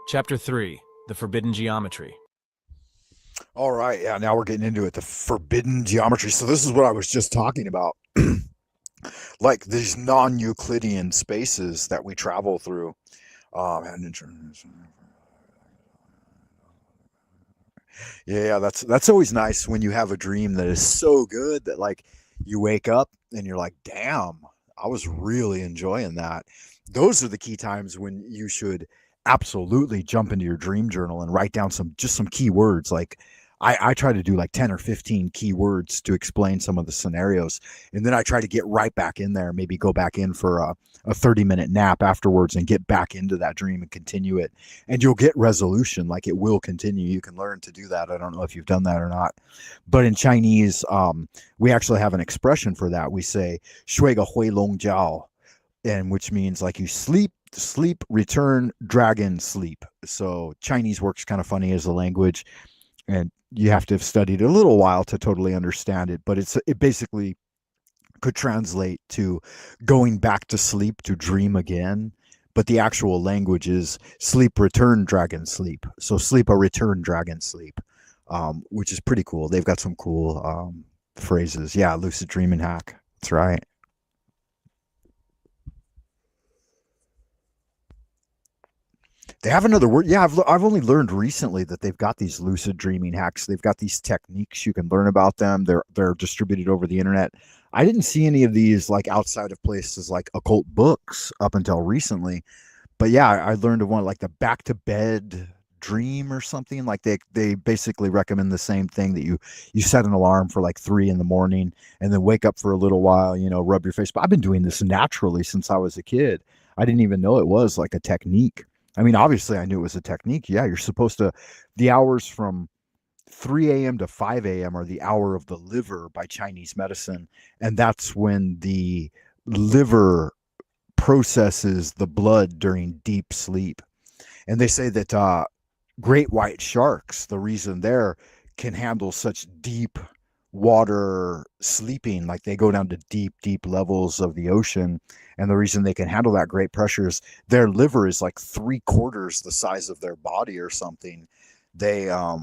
Chapter 3. The Forbidden Geometry. All right, yeah, now we're getting into it. The forbidden geometry. So this is what I was just talking about. Like these non-Euclidean spaces that we travel through. Yeah, that's always nice when you have a dream that is so good that like you wake up and you're like, damn, I was really enjoying that. Those are the key times when you should absolutely jump into your dream journal and write down some key words. Like I try to do like 10 or 15 key words to explain some of the scenarios. And then I try to get right back in there, maybe go back in for a 30-minute nap afterwards and get back into that dream and continue it. And you'll get resolution, like it will continue. You can learn to do that. I don't know if you've done that or not. But in Chinese, we actually have an expression for that. We say, 睡个回笼觉, and which means like you sleep, return, dragon, sleep. So Chinese works kind of funny as a language. And you have to have studied a little while to totally understand it, but it basically could translate to going back to sleep to dream again. But the actual language is sleep, return, dragon, sleep. So sleep, a return, dragon, sleep, which is pretty cool. They've got some cool phrases. Yeah, lucid dreaming hack. That's right. They have another word. Yeah, I've only learned recently that they've got these lucid dreaming hacks. They've got these techniques. You can learn about them. They're distributed over the internet. I didn't see any of these like outside of places like occult books up until recently. But yeah, I learned of one like the back to bed dream or something. Like they basically recommend the same thing, that you set an alarm for like 3 a.m. and then wake up for a little while, rub your face. But I've been doing this naturally since I was a kid. I didn't even know it was like a technique. I mean, obviously I knew it was a technique. Yeah, you're supposed to, the hours from 3 a.m. to 5 a.m. are the hour of the liver by Chinese medicine. And that's when the liver processes the blood during deep sleep. And they say that great white sharks, the reason they're can handle such deep water sleeping, like they go down to deep levels of the ocean, and the reason they can handle that great pressure is their liver is like 3/4 the size of their body or something. They are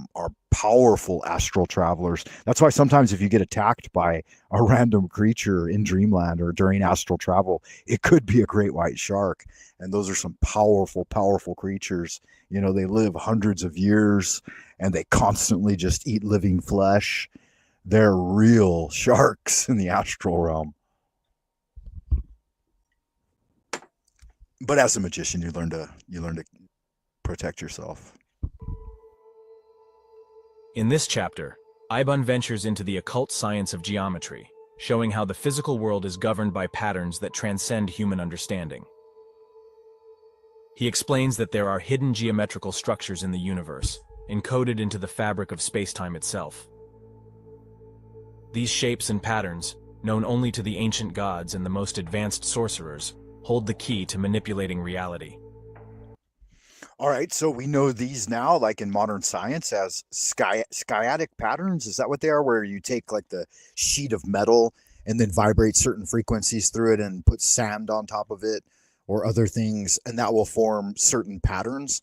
powerful astral travelers. That's why sometimes if you get attacked by a random creature in dreamland or during astral travel, it could be a great white shark. And those are some powerful creatures. They live hundreds of years and they constantly just eat living flesh. They're real sharks in the astral realm. But as a magician, you learn to protect yourself. In this chapter, Eibon ventures into the occult science of geometry, showing how the physical world is governed by patterns that transcend human understanding. He explains that there are hidden geometrical structures in the universe, encoded into the fabric of space-time itself. These shapes and patterns, known only to the ancient gods and the most advanced sorcerers, hold the key to manipulating reality. All right, so we know these now, like in modern science, as sciatic patterns. Is that what they are? Where you take like the sheet of metal and then vibrate certain frequencies through it and put sand on top of it or other things, and that will form certain patterns.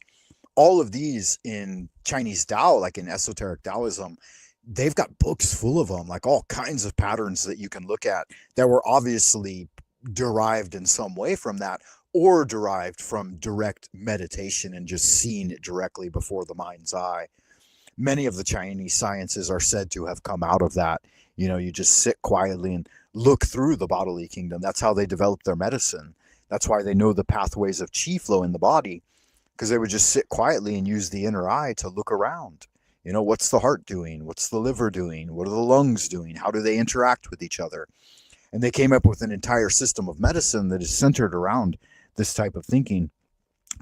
All of these in Chinese Tao, like in esoteric Taoism, they've got books full of them, like all kinds of patterns that you can look at that were obviously derived in some way from that, or derived from direct meditation and just seeing it directly before the mind's eye. Many of the Chinese sciences are said to have come out of that. You just sit quietly and look through the bodily kingdom. That's how they developed their medicine. That's why they know the pathways of qi flow in the body, because they would just sit quietly and use the inner eye to look around. What's the heart doing? What's the liver doing? What are the lungs doing? How do they interact with each other? And they came up with an entire system of medicine that is centered around this type of thinking.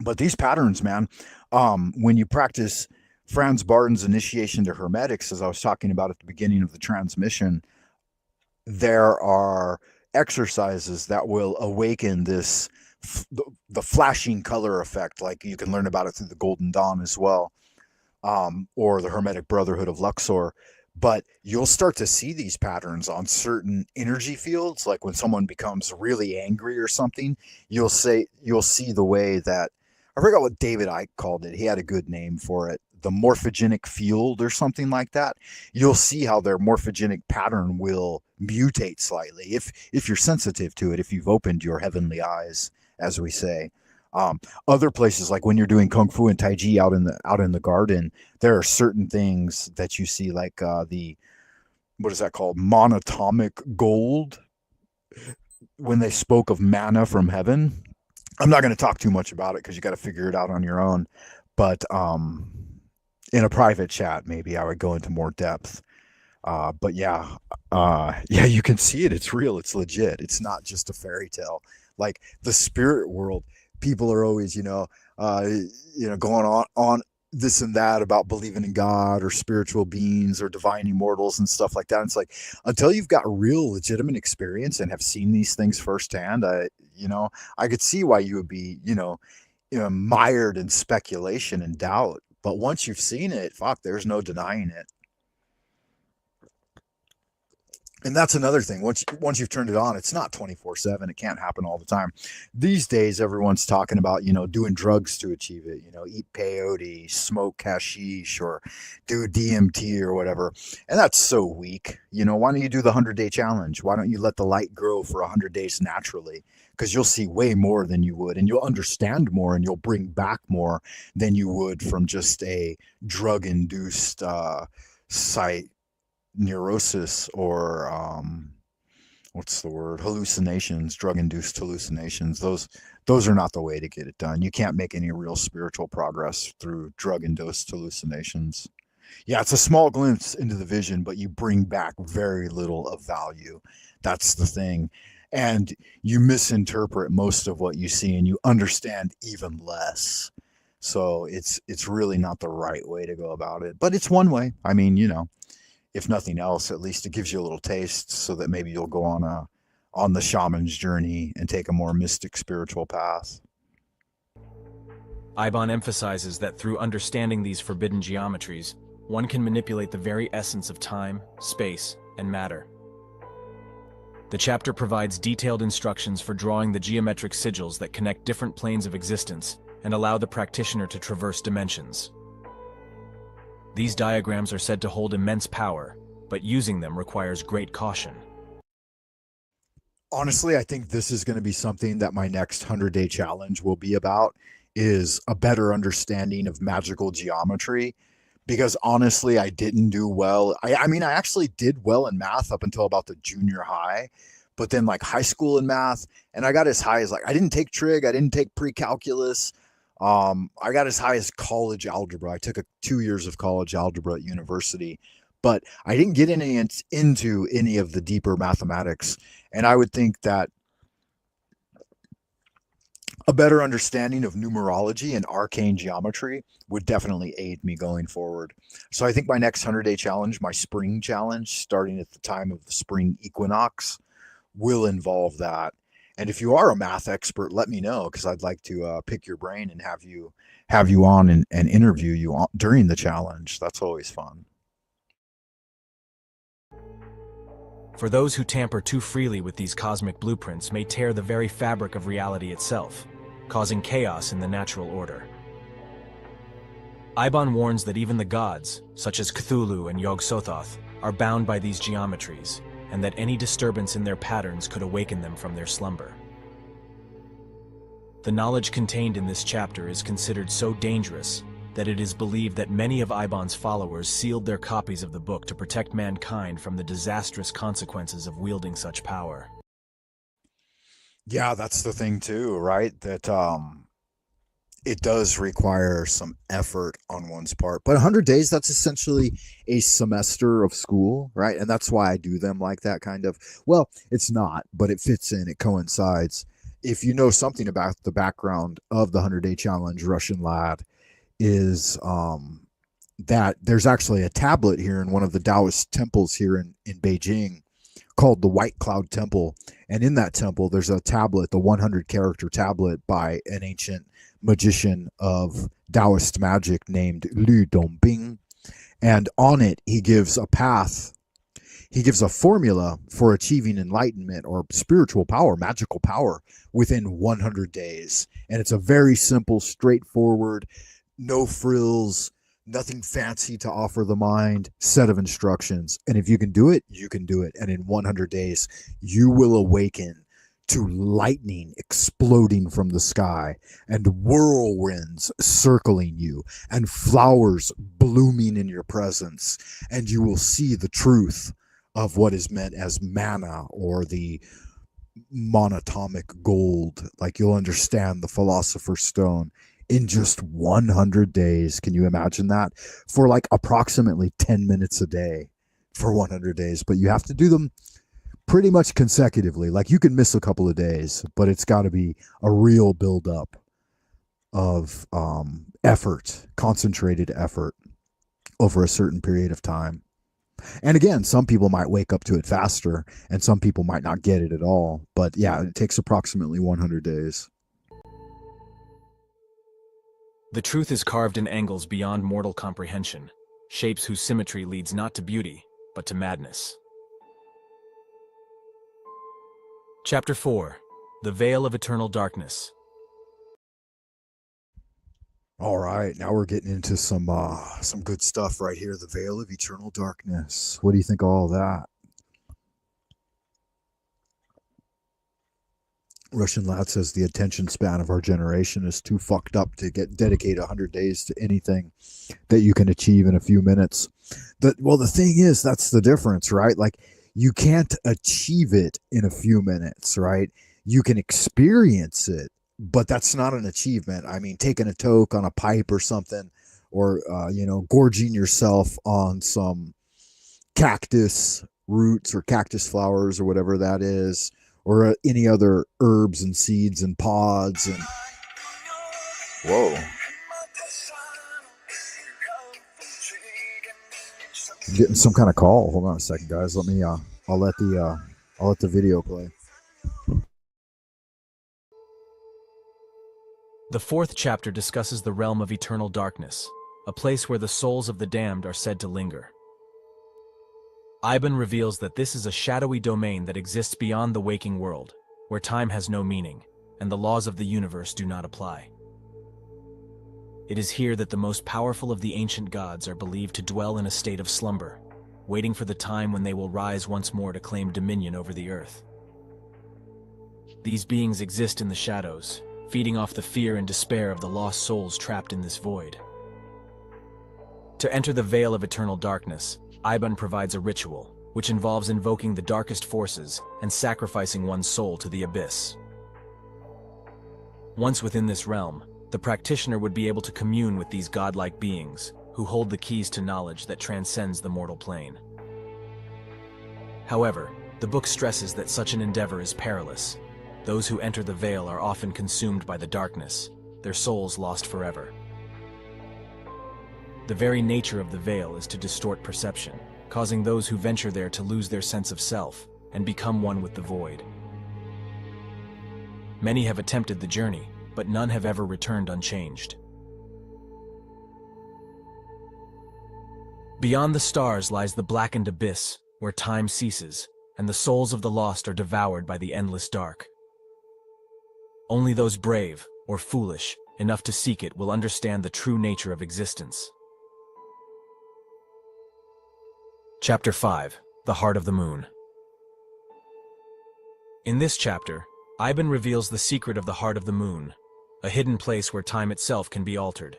But these patterns, man, when you practice Franz Barton's initiation to Hermetics, as I was talking about at the beginning of the transmission, there are exercises that will awaken this, the flashing color effect. Like you can learn about it through the Golden Dawn as well, or the Hermetic Brotherhood of Luxor. but you'll start to see these patterns on certain energy fields. Like when someone becomes really angry or something, you'll see the way that, I forgot what David Icke called it. He had a good name for it, the morphogenic field or something like that. You'll see how their morphogenic pattern will mutate slightly if you're sensitive to it, if you've opened your heavenly eyes, as we say. Other places, like when you're doing kung fu and tai chi out in the garden, there are certain things that you see, like the, what is that called, monatomic gold, when they spoke of manna from heaven. I'm not going to talk too much about it because you got to figure it out on your own. But in a private chat, maybe I would go into more depth. But yeah, you can see it. It's real. It's legit. It's not just a fairy tale. Like the spirit world, people are always, going on this and that about believing in God or spiritual beings or divine immortals and stuff like that. And it's like, until you've got real legitimate experience and have seen these things firsthand, I could see why you would be, mired in speculation and doubt. But once you've seen it, fuck, there's no denying it. And that's another thing. Once you've turned it on, it's not 24/7. It can't happen all the time. These days, everyone's talking about, doing drugs to achieve it. Eat peyote, smoke hashish, or do DMT or whatever. And that's so weak. Why don't you do the 100-day challenge? Why don't you let the light grow for 100 days naturally? Because you'll see way more than you would, and you'll understand more, and you'll bring back more than you would from just a drug-induced site neurosis, or what's the word, hallucinations, drug-induced hallucinations. Those are not the way to get it done. You can't make any real spiritual progress through drug-induced hallucinations. Yeah, it's a small glimpse into the vision, but you bring back very little of value. That's the thing. And you misinterpret most of what you see, and you understand even less. So it's really not the right way to go about it, but it's one way. I mean, if nothing else, at least it gives you a little taste so that maybe you'll go on the shaman's journey and take a more mystic spiritual path. Eibon emphasizes that through understanding these forbidden geometries, one can manipulate the very essence of time, space, and matter. The chapter provides detailed instructions for drawing the geometric sigils that connect different planes of existence and allow the practitioner to traverse dimensions. These diagrams are said to hold immense power, but using them requires great caution. Honestly, I think this is going to be something that my next 100-day challenge will be about, is a better understanding of magical geometry. Because honestly, I didn't do well. I mean, I actually did well in math up until about the junior high, but then like high school in math, and I got as high as, like, I didn't take trig, I didn't take pre-calculus. I got as high as college algebra. I took 2 years of college algebra at university, but I didn't get into any of the deeper mathematics. And I would think that a better understanding of numerology and arcane geometry would definitely aid me going forward. So I think my next 100-day challenge, my spring challenge, starting at the time of the spring equinox, will involve that. And if you are a math expert, let me know, because I'd like to pick your brain and have you on and interview you during the challenge. That's always fun. For those who tamper too freely with these cosmic blueprints may tear the very fabric of reality itself, causing chaos in the natural order. Eibon warns that even the gods, such as Cthulhu and Yog-Sothoth, are bound by these geometries, and that any disturbance in their patterns could awaken them from their slumber. The knowledge contained in this chapter is considered so dangerous that it is believed that many of Eibon's followers sealed their copies of the book to protect mankind from the disastrous consequences of wielding such power. Yeah, that's the thing too, right? That it does require some effort on one's part. But 100 days, that's essentially a semester of school, right? And that's why I do them like that, kind of. Well, it's not, but it fits in, it coincides. If you know something about the background of the 100-day challenge, Russian Lad, is that there's actually a tablet here in one of the Taoist temples here in Beijing called the White Cloud Temple. And in that temple, there's a tablet, the 100-character tablet by an ancient magician of Taoist magic named Lu Dongbing. And on it, he gives a path. He gives a formula for achieving enlightenment or spiritual power, magical power within 100 days. And it's a very simple, straightforward, no frills, nothing fancy to offer the mind set of instructions. And if you can do it, you can do it. And in 100 days, you will awaken to lightning exploding from the sky and whirlwinds circling you and flowers blooming in your presence. And you will see the truth of what is meant as manna or the monatomic gold. Like, you'll understand the philosopher's stone in just 100 days. Can you imagine that? For like approximately 10 minutes a day for 100 days. But you have to do them pretty much consecutively. Like, you can miss a couple of days, but it's got to be a real buildup of effort, concentrated effort over a certain period of time. And again, some people might wake up to it faster and some people might not get it at all. But yeah, it takes approximately 100 days. The truth is carved in angles beyond mortal comprehension, shapes whose symmetry leads not to beauty, but to madness. Chapter 4. The Veil of Eternal Darkness. All right, now we're getting into some good stuff right here. The Veil of Eternal Darkness. What do you think of all that? Russian Lad says the attention span of our generation is too fucked up to dedicate 100 days to anything that you can achieve in a few minutes. Well, the thing is, that's the difference, right? Like, you can't achieve it in a few minutes, right? You can experience it, but that's not an achievement. I mean, taking a toke on a pipe or something, or, gorging yourself on some cactus roots or cactus flowers or whatever that is, or any other herbs and seeds and pods and whoa. I'm getting some kind of call. Hold on a second, guys. Let me I'll let the video play. The fourth chapter discusses the realm of eternal darkness, a place where the souls of the damned are said to linger. Eibon reveals that this is a shadowy domain that exists beyond the waking world, where time has no meaning, and the laws of the universe do not apply. It is here that the most powerful of the ancient gods are believed to dwell in a state of slumber, waiting for the time when they will rise once more to claim dominion over the earth. These beings exist in the shadows, feeding off the fear and despair of the lost souls trapped in this void. To enter the Veil of Eternal Darkness, Eibon provides a ritual, which involves invoking the darkest forces and sacrificing one's soul to the abyss. Once within this realm, the practitioner would be able to commune with these godlike beings, who hold the keys to knowledge that transcends the mortal plane. However, the book stresses that such an endeavor is perilous. Those who enter the veil are often consumed by the darkness, their souls lost forever. The very nature of the veil is to distort perception, causing those who venture there to lose their sense of self and become one with the void. Many have attempted the journey, but none have ever returned unchanged. Beyond the stars lies the blackened abyss, where time ceases, and the souls of the lost are devoured by the endless dark. Only those brave, or foolish, enough to seek it will understand the true nature of existence. Chapter 5. The Heart of the Moon. In this chapter, Eibon reveals the secret of the Heart of the Moon, a hidden place where time itself can be altered.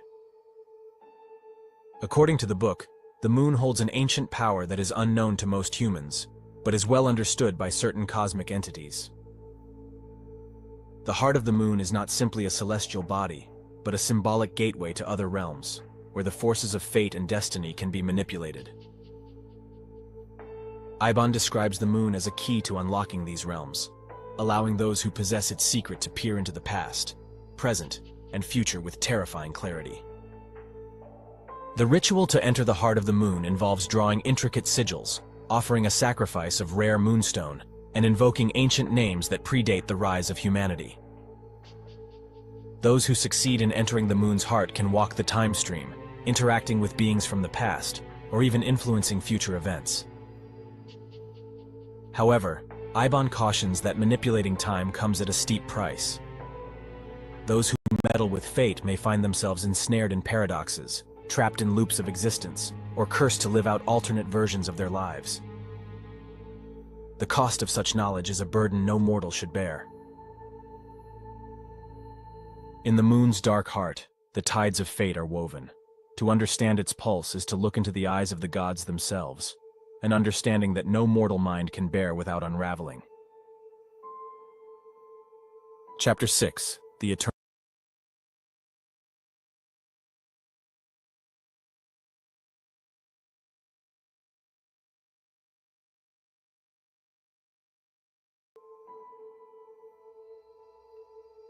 According to the book, the moon holds an ancient power that is unknown to most humans, but is well understood by certain cosmic entities. The Heart of the Moon is not simply a celestial body, but a symbolic gateway to other realms, where the forces of fate and destiny can be manipulated. Eibon describes the moon as a key to unlocking these realms, allowing those who possess its secret to peer into the past, present, and future with terrifying clarity. The ritual to enter the Heart of the Moon involves drawing intricate sigils, offering a sacrifice of rare moonstone, and invoking ancient names that predate the rise of humanity. Those who succeed in entering the moon's heart can walk the time stream, interacting with beings from the past, or even influencing future events. However, Eibon cautions that manipulating time comes at a steep price. Those who meddle with fate may find themselves ensnared in paradoxes, trapped in loops of existence, or cursed to live out alternate versions of their lives. The cost of such knowledge is a burden no mortal should bear. In the moon's dark heart, the tides of fate are woven. To understand its pulse is to look into the eyes of the gods themselves, an understanding that no mortal mind can bear without unraveling. Chapter 6. The Eternal.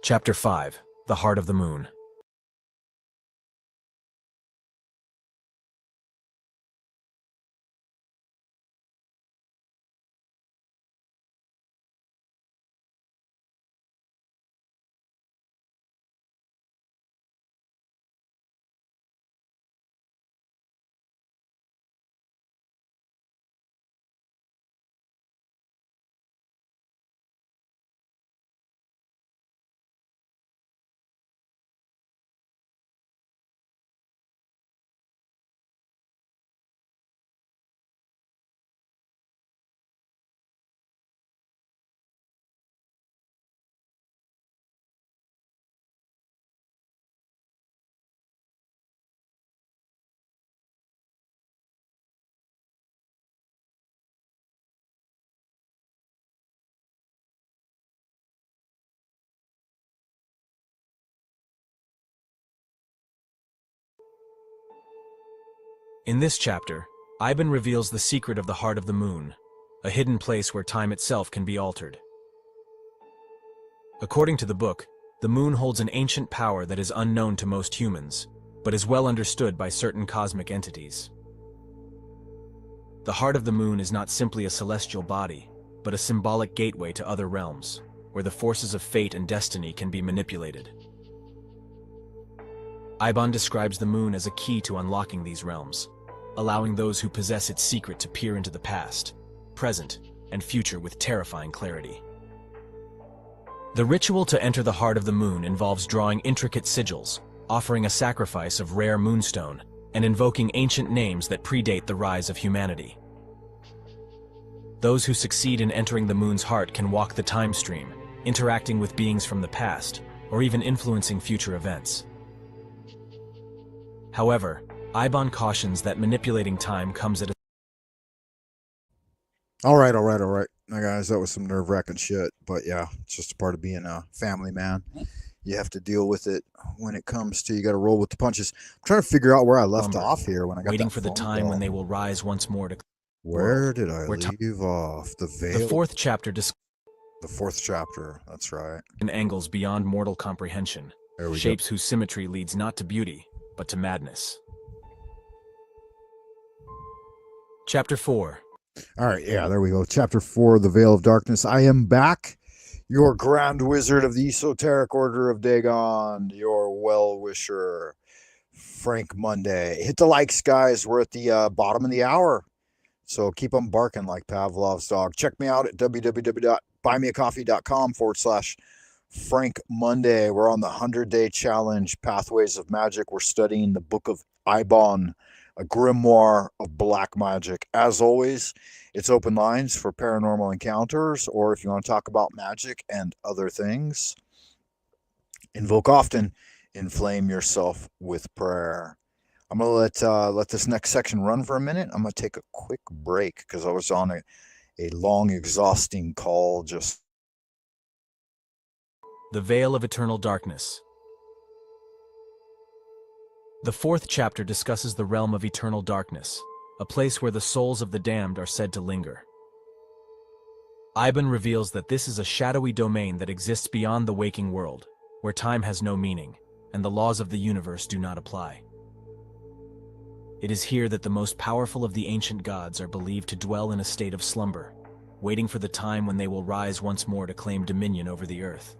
Chapter 5. The Heart of the Moon. In this chapter, Eibon reveals the secret of the Heart of the Moon, a hidden place where time itself can be altered. According to the book, the moon holds an ancient power that is unknown to most humans, but is well understood by certain cosmic entities. The Heart of the Moon is not simply a celestial body, but a symbolic gateway to other realms, where the forces of fate and destiny can be manipulated. Eibon describes the moon as a key to unlocking these realms, allowing those who possess its secret to peer into the past, present, and future with terrifying clarity. The ritual to enter the Heart of the Moon involves drawing intricate sigils, offering a sacrifice of rare moonstone, and invoking ancient names that predate the rise of humanity. Those who succeed in entering the moon's heart can walk the time stream, interacting with beings from the past, or even influencing future events. However, Eibon cautions that manipulating time comes at a... All right. Now, guys, that was some nerve-wracking shit. But yeah, it's just a part of being a family man. You have to deal with it when it comes to, you got to roll with the punches. I'm trying to figure out where I left off here when I got waiting that for the phone time call. when they will rise once more to... Where did I leave off? The veil. The fourth chapter The fourth chapter. That's right. in angles beyond mortal comprehension, There we shapes whose symmetry leads not to beauty, but to madness. Chapter 4. All right, yeah, there we go. Chapter 4, The Veil of Darkness. I am back, your Grand Wizard of the Esoteric Order of Dagon, your well-wisher, Frank Monday. Hit the likes, guys. We're at the bottom of the hour, so keep them barking like Pavlov's dog. Check me out at www.buymeacoffee.com/Frank Monday. We're on the 100-day challenge, Pathways of Magic. We're studying the book of Eibon, a grimoire of black magic. As always, it's open lines for paranormal encounters, or if you want to talk about magic and other things. Invoke often, inflame yourself with prayer. I'm gonna let this next section run for a minute. I'm gonna take a quick break because I was on a long, exhausting call. Just The Veil of Eternal Darkness. The fourth chapter discusses the realm of eternal darkness, a place where the souls of the damned are said to linger. Eibon reveals that this is a shadowy domain that exists beyond the waking world, where time has no meaning, and the laws of the universe do not apply. It is here that the most powerful of the ancient gods are believed to dwell in a state of slumber, waiting for the time when they will rise once more to claim dominion over the earth.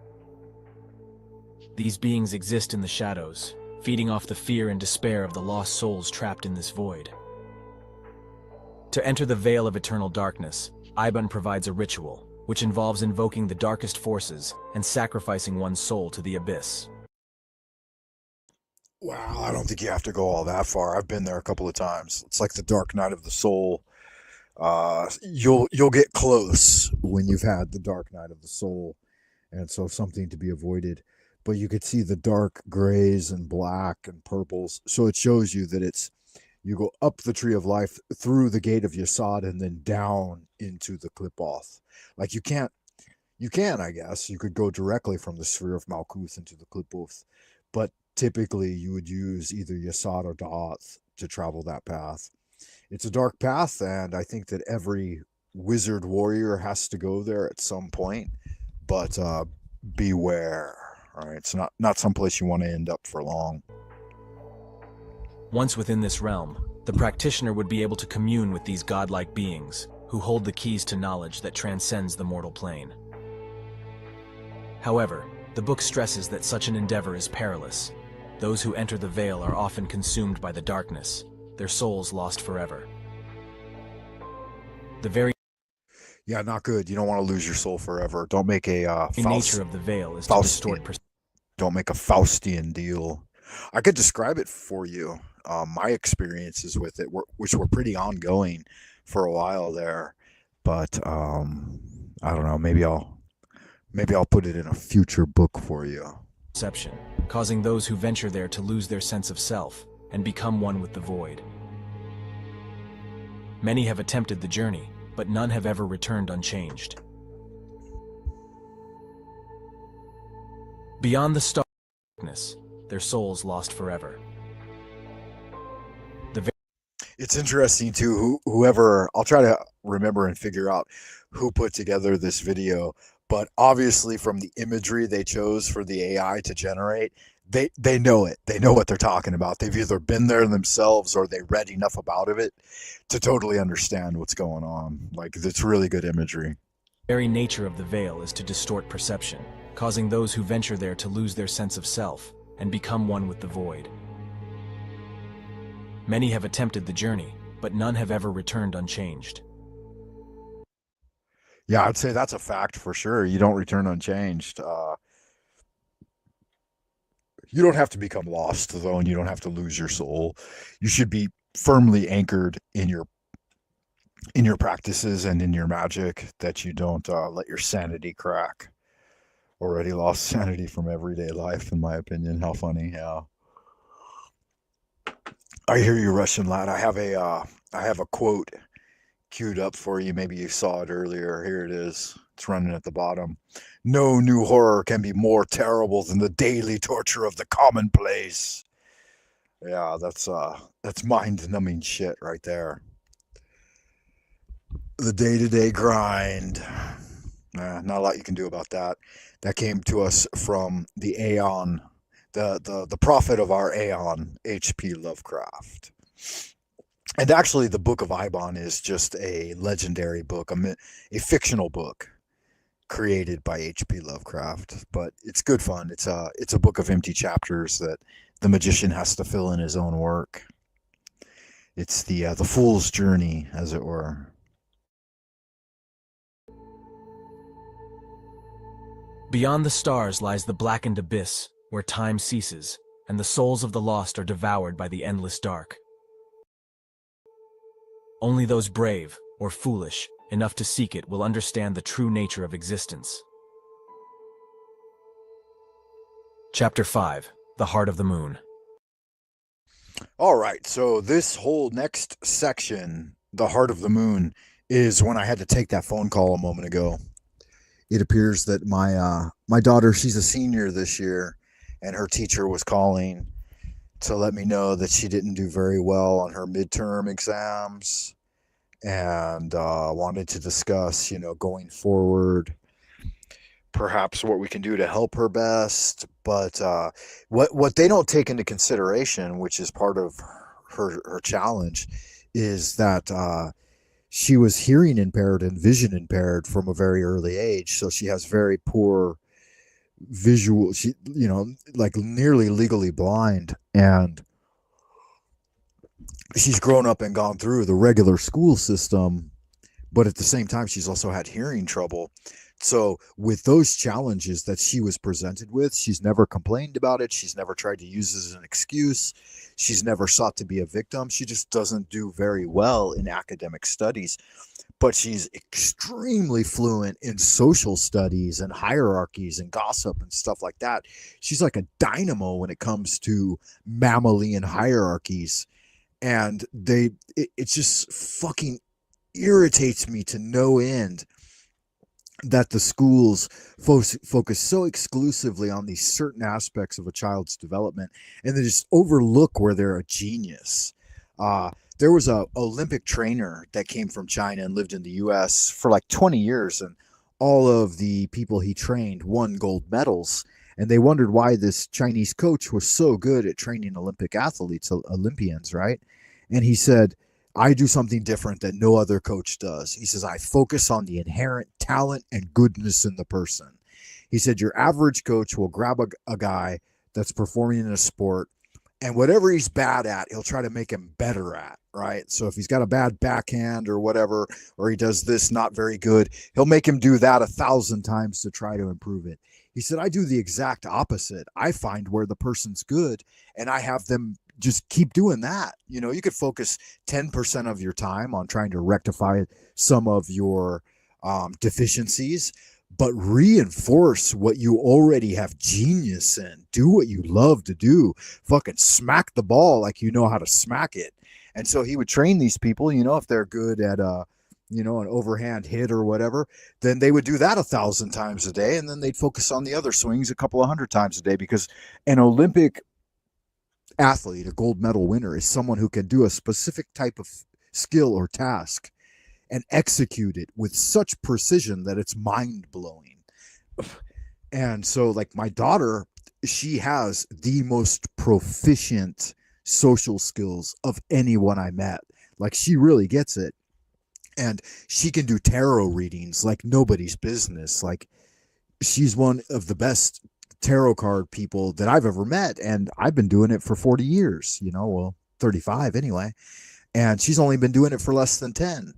These beings exist in the shadows, feeding off the fear and despair of the lost souls trapped in this void. To enter the Veil of Eternal Darkness, Eibon provides a ritual, which involves invoking the darkest forces and sacrificing one's soul to the abyss. Wow, I don't think you have to go all that far. I've been there a couple of times. It's like the dark night of the soul. You'll get close when you've had the dark night of the soul, and so something to be avoided. But you could see the dark grays and black and purples. So it shows you that you go up the tree of life through the gate of Yesod and then down into the Klipoth. Like you can, I guess. You could go directly from the sphere of Malkuth into the Klipoth, but typically you would use either Yesod or Da'ath to travel that path. It's a dark path, and I think that every wizard warrior has to go there at some point, but beware. All right, it's not someplace you want to end up for long. Once within this realm, the practitioner would be able to commune with these godlike beings, who hold the keys to knowledge that transcends the mortal plane. However, the book stresses that such an endeavor is perilous. Those who enter the veil are often consumed by the darkness, their souls lost forever. Yeah, not good. You don't want to lose your soul forever. Don't make a The nature of the veil is to distort perception. Don't make a Faustian deal. I could describe it for you. My experiences with it, which were pretty ongoing for a while there, but I don't know. Maybe I'll put it in a future book for you. Perception, causing those who venture there to lose their sense of self and become one with the void. Many have attempted the journey, but none have ever returned unchanged. Beyond the darkness, their souls lost forever. It's interesting too. Whoever, I'll try to remember and figure out who put together this video, but obviously from the imagery they chose for the AI to generate, they know it. They know what they're talking about. They've either been there themselves or they read enough about it to totally understand what's going on. Like, it's really good imagery. The very nature of the veil is to distort perception, causing those who venture there to lose their sense of self and become one with the void. Many have attempted the journey, but none have ever returned unchanged. Yeah, I'd say that's a fact for sure. You don't return unchanged. You don't have to become lost, though, and you don't have to lose your soul. You should be firmly anchored in your practices and in your magic, that you don't let your sanity crack. Already lost sanity from everyday life, in my opinion. How funny. Yeah. I hear you, Russian lad. I have a quote queued up for you. Maybe you saw it earlier. Here it is. It's running at the bottom. No new horror can be more terrible than the daily torture of the commonplace. Yeah, that's mind-numbing shit right there. The day-to-day grind. Not a lot you can do about that. That came to us from the Aeon, the prophet of our Aeon, H.P. Lovecraft. And actually, the Book of Eibon is just a legendary book, a fictional book created by H.P. Lovecraft. But it's good fun. It's a book of empty chapters that the magician has to fill in his own work. It's the fool's journey, as it were. Beyond the stars lies the blackened abyss, where time ceases, and the souls of the lost are devoured by the endless dark. Only those brave, or foolish, enough to seek it will understand the true nature of existence. Chapter 5. The Heart of the Moon. All right, so this whole next section, The Heart of the Moon, is when I had to take that phone call a moment ago. It appears that my daughter, she's a senior this year, and her teacher was calling to let me know that she didn't do very well on her midterm exams, and wanted to discuss, going forward, perhaps what we can do to help her best. But what they don't take into consideration, which is part of her challenge, is that she was hearing impaired and vision impaired from a very early age. So she has very poor visual, she, like nearly legally blind, and she's grown up and gone through the regular school system, but at the same time she's also had hearing trouble. So with those challenges that she was presented with, she's never complained about it. She's never tried to use it as an excuse. She's never sought to be a victim. She just doesn't do very well in academic studies, but she's extremely fluent in social studies and hierarchies and gossip and stuff like that. She's like a dynamo when it comes to mammalian hierarchies. And it just fucking irritates me to no end that the schools focus so exclusively on these certain aspects of a child's development, and they just overlook where they're a genius. There was a Olympic trainer that came from China and lived in the U.S. for like 20 years, and all of the people he trained won gold medals. And they wondered why this Chinese coach was so good at training Olympic athletes, Olympians, right? And he said, I do something different that no other coach does. He says, I focus on the inherent talent and goodness in the person. He said, your average coach will grab a guy that's performing in a sport, and whatever he's bad at, he'll try to make him better at, right? So if he's got a bad backhand or whatever, or he does this not very good, he'll make him do that 1,000 times to try to improve it. He said, I do the exact opposite. I find where the person's good, and I have them just keep doing that. You could focus 10% of your time on trying to rectify some of your deficiencies, but reinforce what you already have genius in. Do what you love to do. Fucking smack the ball like you know how to smack it. And so he would train these people, if they're good at an overhand hit or whatever, then they would do that 1,000 times a day, and then they'd focus on the other swings a couple of 100 times a day, because an Olympic athlete, a gold medal winner, is someone who can do a specific type of skill or task and execute it with such precision that it's mind-blowing. And so, like, my daughter, she has the most proficient social skills of anyone I met. Like, she really gets it. And she can do tarot readings like nobody's business. Like, she's one of the best tarot card people that I've ever met, and I've been doing it for 40 years, 35 anyway, and she's only been doing it for less than 10.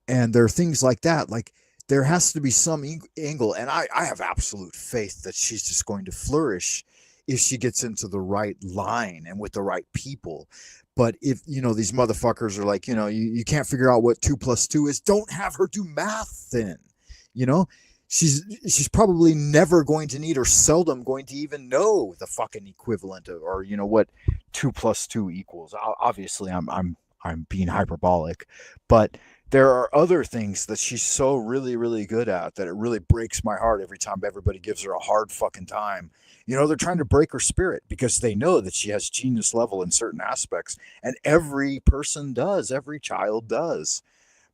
And there are things like that. Like, there has to be some angle, and I have absolute faith that she's just going to flourish if she gets into the right line and with the right people. But if these motherfuckers are like, you can't figure out what 2 + 2 is, don't have her do math then. She's probably never going to need, or seldom going to even know, the fucking equivalent of, or what 2 + 2 equals. Obviously, I'm being hyperbolic, but there are other things that she's so really, really good at that it really breaks my heart every time everybody gives her a hard fucking time. They're trying to break her spirit because they know that she has genius level in certain aspects, and every person does, every child does.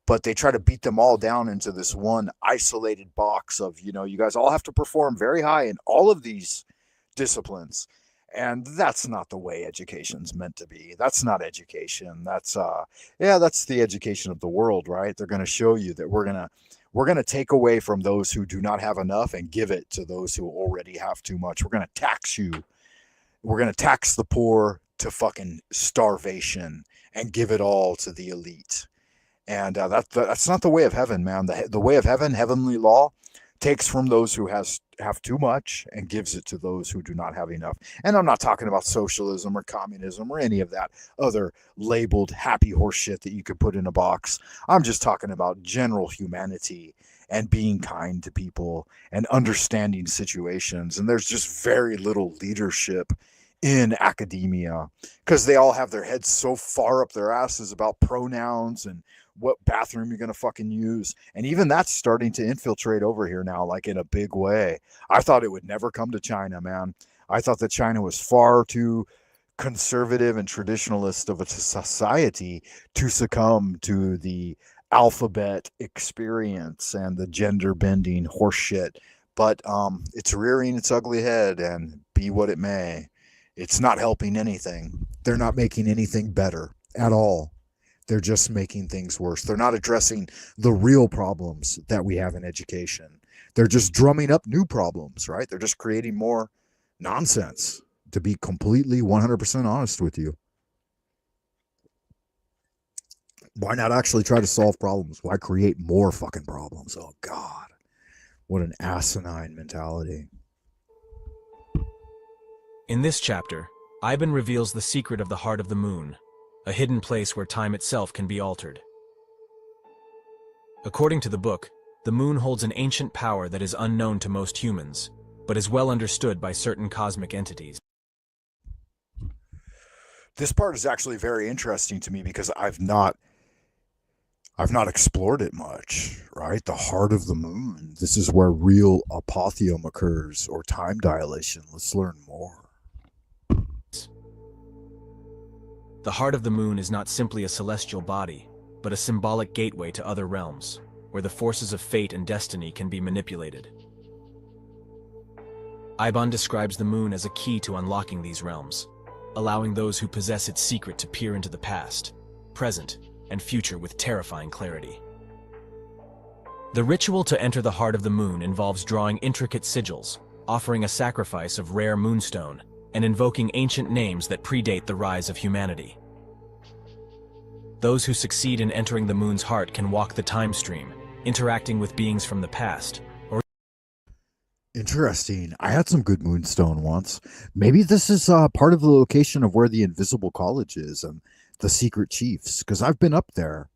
But they try to beat them all down into this one isolated box of, you guys all have to perform very high in all of these disciplines. And that's not the way education's meant to be. That's not education. That's the education of the world, right? They're going to show you that we're going to take away from those who do not have enough and give it to those who already have too much. We're going to tax you. We're going to tax the poor to fucking starvation and give it all to the elite. And that's not the way of heaven, man. The way of heaven, heavenly law, takes from those who have too much and gives it to those who do not have enough. And I'm not talking about socialism or communism or any of that other labeled happy horse shit that you could put in a box. I'm just talking about general humanity and being kind to people and understanding situations. And there's just very little leadership in academia because they all have their heads so far up their asses about pronouns and what bathroom you're going to fucking use. And even that's starting to infiltrate over here now, like in a big way. I thought it would never come to China, man. I thought that China was far too conservative and traditionalist of a society to succumb to the alphabet experience and the gender bending horseshit. But it's rearing its ugly head, and be what it may, it's not helping anything. They're not making anything better at all. They're just making things worse. They're not addressing the real problems that we have in education. They're just drumming up new problems, right? They're just creating more nonsense, to be completely 100% honest with you. Why not actually try to solve problems? Why create more fucking problems? Oh, God. What an asinine mentality. In this chapter, Eibon reveals the secret of the heart of the moon, a hidden place where time itself can be altered. According to the book, the moon holds an ancient power that is unknown to most humans, but is well understood by certain cosmic entities. This part is actually very interesting to me because I've not explored it much, right? The heart of the moon. This is where real apotheum occurs, or time dilation. Let's learn more. The heart of the moon is not simply a celestial body, but a symbolic gateway to other realms, where the forces of fate and destiny can be manipulated. Eibon describes the moon as a key to unlocking these realms, allowing those who possess its secret to peer into the past, present, and future with terrifying clarity. The ritual to enter the heart of the moon involves drawing intricate sigils, offering a sacrifice of rare moonstone, and invoking ancient names that predate the rise of humanity. Those who succeed in entering the moon's heart can walk the time stream, interacting with beings from the past, or... Interesting. I had some good moonstone once. Maybe this is part of the location of where the Invisible College is and the Secret Chiefs, because I've been up there.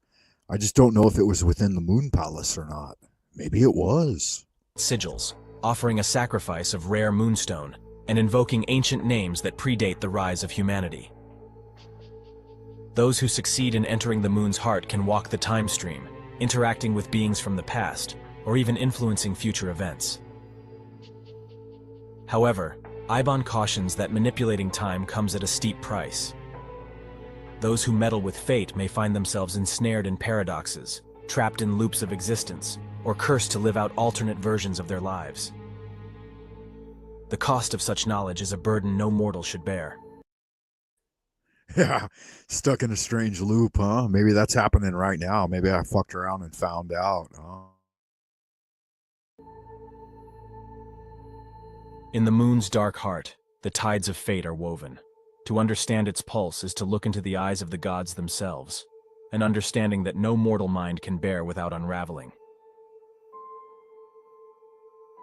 I just don't know if it was within the Moon Palace or not. Maybe it was. sigils, offering a sacrifice of rare moonstone, and invoking ancient names that predate the rise of humanity. Those who succeed in entering the moon's heart can walk the time stream, interacting with beings from the past, or even influencing future events. However, Eibon cautions that manipulating time comes at a steep price. Those who meddle with fate may find themselves ensnared in paradoxes, trapped in loops of existence, or cursed to live out alternate versions of their lives. The cost of such knowledge is a burden no mortal should bear. Yeah, stuck in a strange loop, huh? Maybe that's happening right now. Maybe I fucked around and found out. Huh? In the moon's dark heart, the tides of fate are woven. To understand its pulse is to look into the eyes of the gods themselves, an understanding that no mortal mind can bear without unraveling.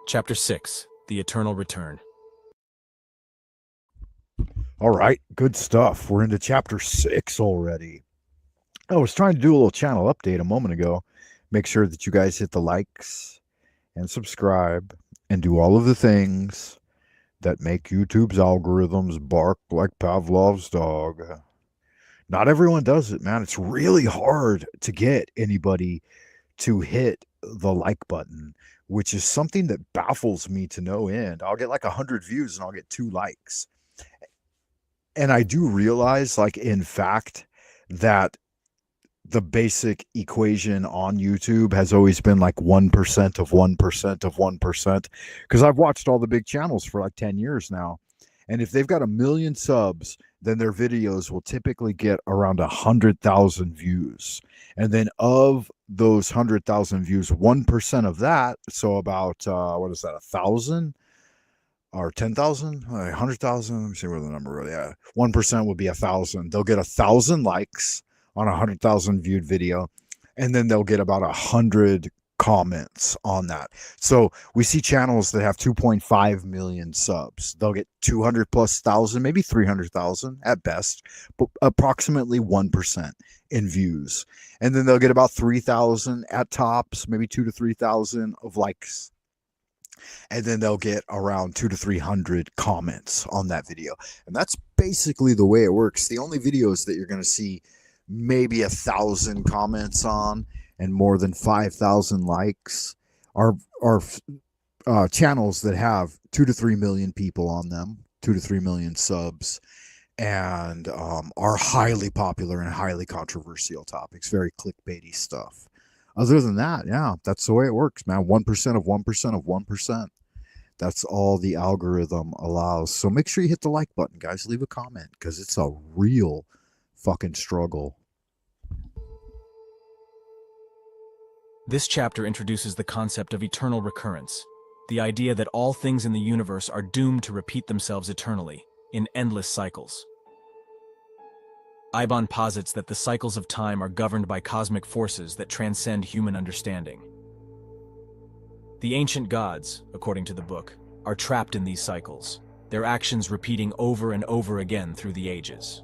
Chapter 6, The Eternal Return. All right, good stuff. We're into chapter 6 already. I was trying to do a little channel update a moment ago. Make sure that you guys hit the likes and subscribe and do all of the things that make YouTube's algorithms bark like Pavlov's dog. Not everyone does it, man. It's really hard to get anybody to hit the like button, which is something that baffles me to no end. I'll get like 100 views and I'll get 2 likes. And I do realize, like, in fact, that the basic equation on YouTube has always been like 1% of 1% of 1%. Because I've watched all the big channels for like 10 years now. And if they've got 1 million subs, then their videos will typically get around 100,000 views. And then of those 100,000 views, 1% of that, so about, what is that, 1,000? Or 10,000, 100,000. Let me see where the number is. Yeah, 1% would be 1,000. They'll get 1,000 likes on a 100,000 viewed video, and then they'll get about 100 comments on that. So we see channels that have 2.5 million subs. They'll get 200 plus thousand, maybe 300,000 at best, but approximately 1% in views. And then they'll get about 3,000 at tops, maybe 2 to 3,000 of likes. And then they'll get around 200 to 300 comments on that video. And that's basically the way it works. The only videos that you're going to see maybe 1,000 comments on and more than 5,000 likes are channels that have 2 to 3 million people on them, 2 to 3 million subs, and are highly popular and highly controversial topics, very clickbaity stuff. Other than that, yeah, that's the way it works, man. 1% of 1% of 1%. That's all the algorithm allows. So make sure you hit the like button, guys. Leave a comment, because it's a real fucking struggle. This chapter introduces the concept of eternal recurrence, the idea that all things in the universe are doomed to repeat themselves eternally, in endless cycles. Eibon posits that the cycles of time are governed by cosmic forces that transcend human understanding. The ancient gods, according to the book, are trapped in these cycles, their actions repeating over and over again through the ages.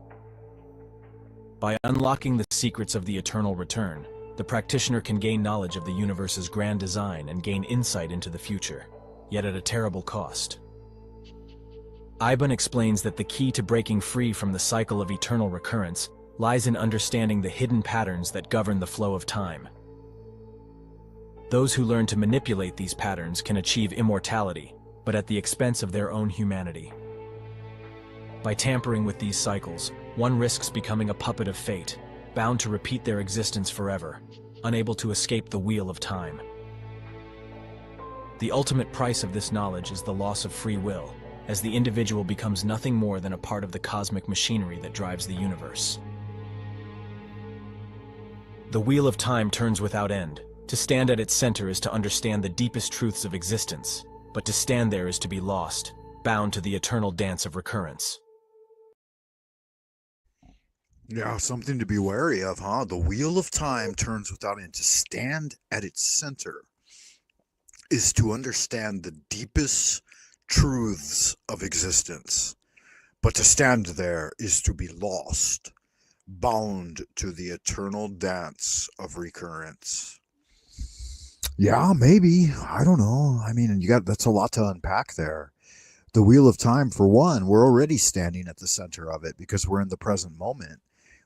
By unlocking the secrets of the eternal return, the practitioner can gain knowledge of the universe's grand design and gain insight into the future, yet at a terrible cost. Eibon explains that the key to breaking free from the cycle of eternal recurrence lies in understanding the hidden patterns that govern the flow of time. Those who learn to manipulate these patterns can achieve immortality, but at the expense of their own humanity. By tampering with these cycles, one risks becoming a puppet of fate, bound to repeat their existence forever, unable to escape the wheel of time. The ultimate price of this knowledge is the loss of free will, as the individual becomes nothing more than a part of the cosmic machinery that drives the universe. The wheel of time turns without end. To stand at its center is to understand the deepest truths of existence, but to stand there is to be lost, bound to the eternal dance of recurrence. Yeah, something to be wary of, huh? The wheel of time turns without end. To stand at its center is to understand the deepest truths of existence. But to stand there is to be lost, bound to the eternal dance of recurrence. Yeah, maybe. I don't know. I mean, that's a lot to unpack there. The wheel of time, for one, we're already standing at the center of it because we're in the present moment.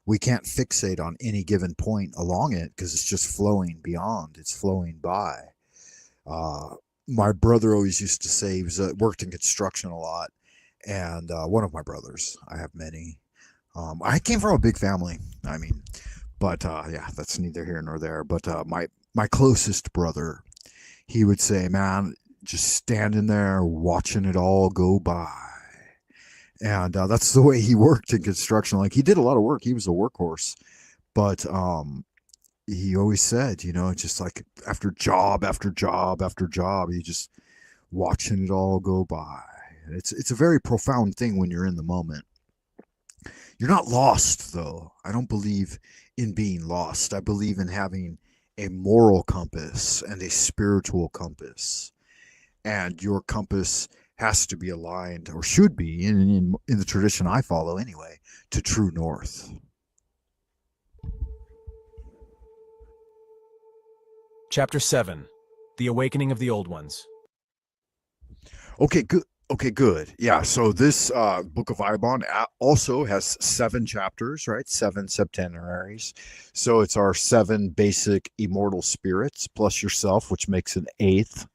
We can't fixate on any given point along it because it's just flowing beyond. It's flowing by. My brother always used to say, he worked in construction a lot, and one of my brothers, I have many. I came from a big family. But yeah, that's neither here nor there. But my closest brother, he would say, man, just standing there watching it all go by. And that's the way he worked in construction. Like, he did a lot of work. He was a workhorse. But he always said, just like after job after job after job, he just watching it all go by. It's a very profound thing when you're in the moment. You're not lost, though. I don't believe in being lost. I believe in having a moral compass and a spiritual compass. And your compass has to be aligned, or should be, in the tradition I follow anyway, to true north. Chapter 7. The Awakening of the Old Ones. Okay, good. Okay, good. Yeah, so this book of Eibon also has 7 chapters, right? 7 septenaries. So it's our 7 basic immortal spirits plus yourself, which makes an 8th.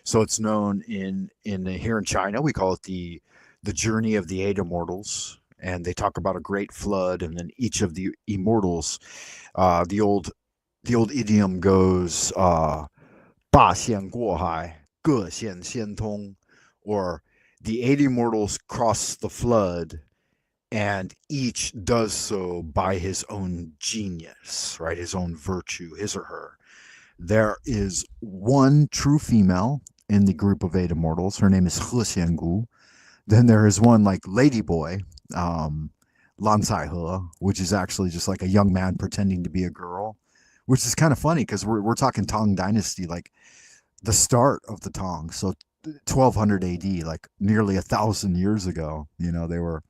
So it's known in here in China, we call it the journey of the 8 immortals, and they talk about a great flood, and then each of the immortals, the old idiom goes, 大限过海,各显先通, or the 8 immortals cross the flood, and each does so by his own genius, right? His own virtue, his or her. There is one true female in the group of 8 immortals. Her name is He Xiangu. Then there is one like ladyboy, Lan Caihe, which is actually just like a young man pretending to be a girl, which is kind of funny because we're talking Tang Dynasty, like the start of the Tang. So 1200 AD, like nearly 1,000 years ago, they were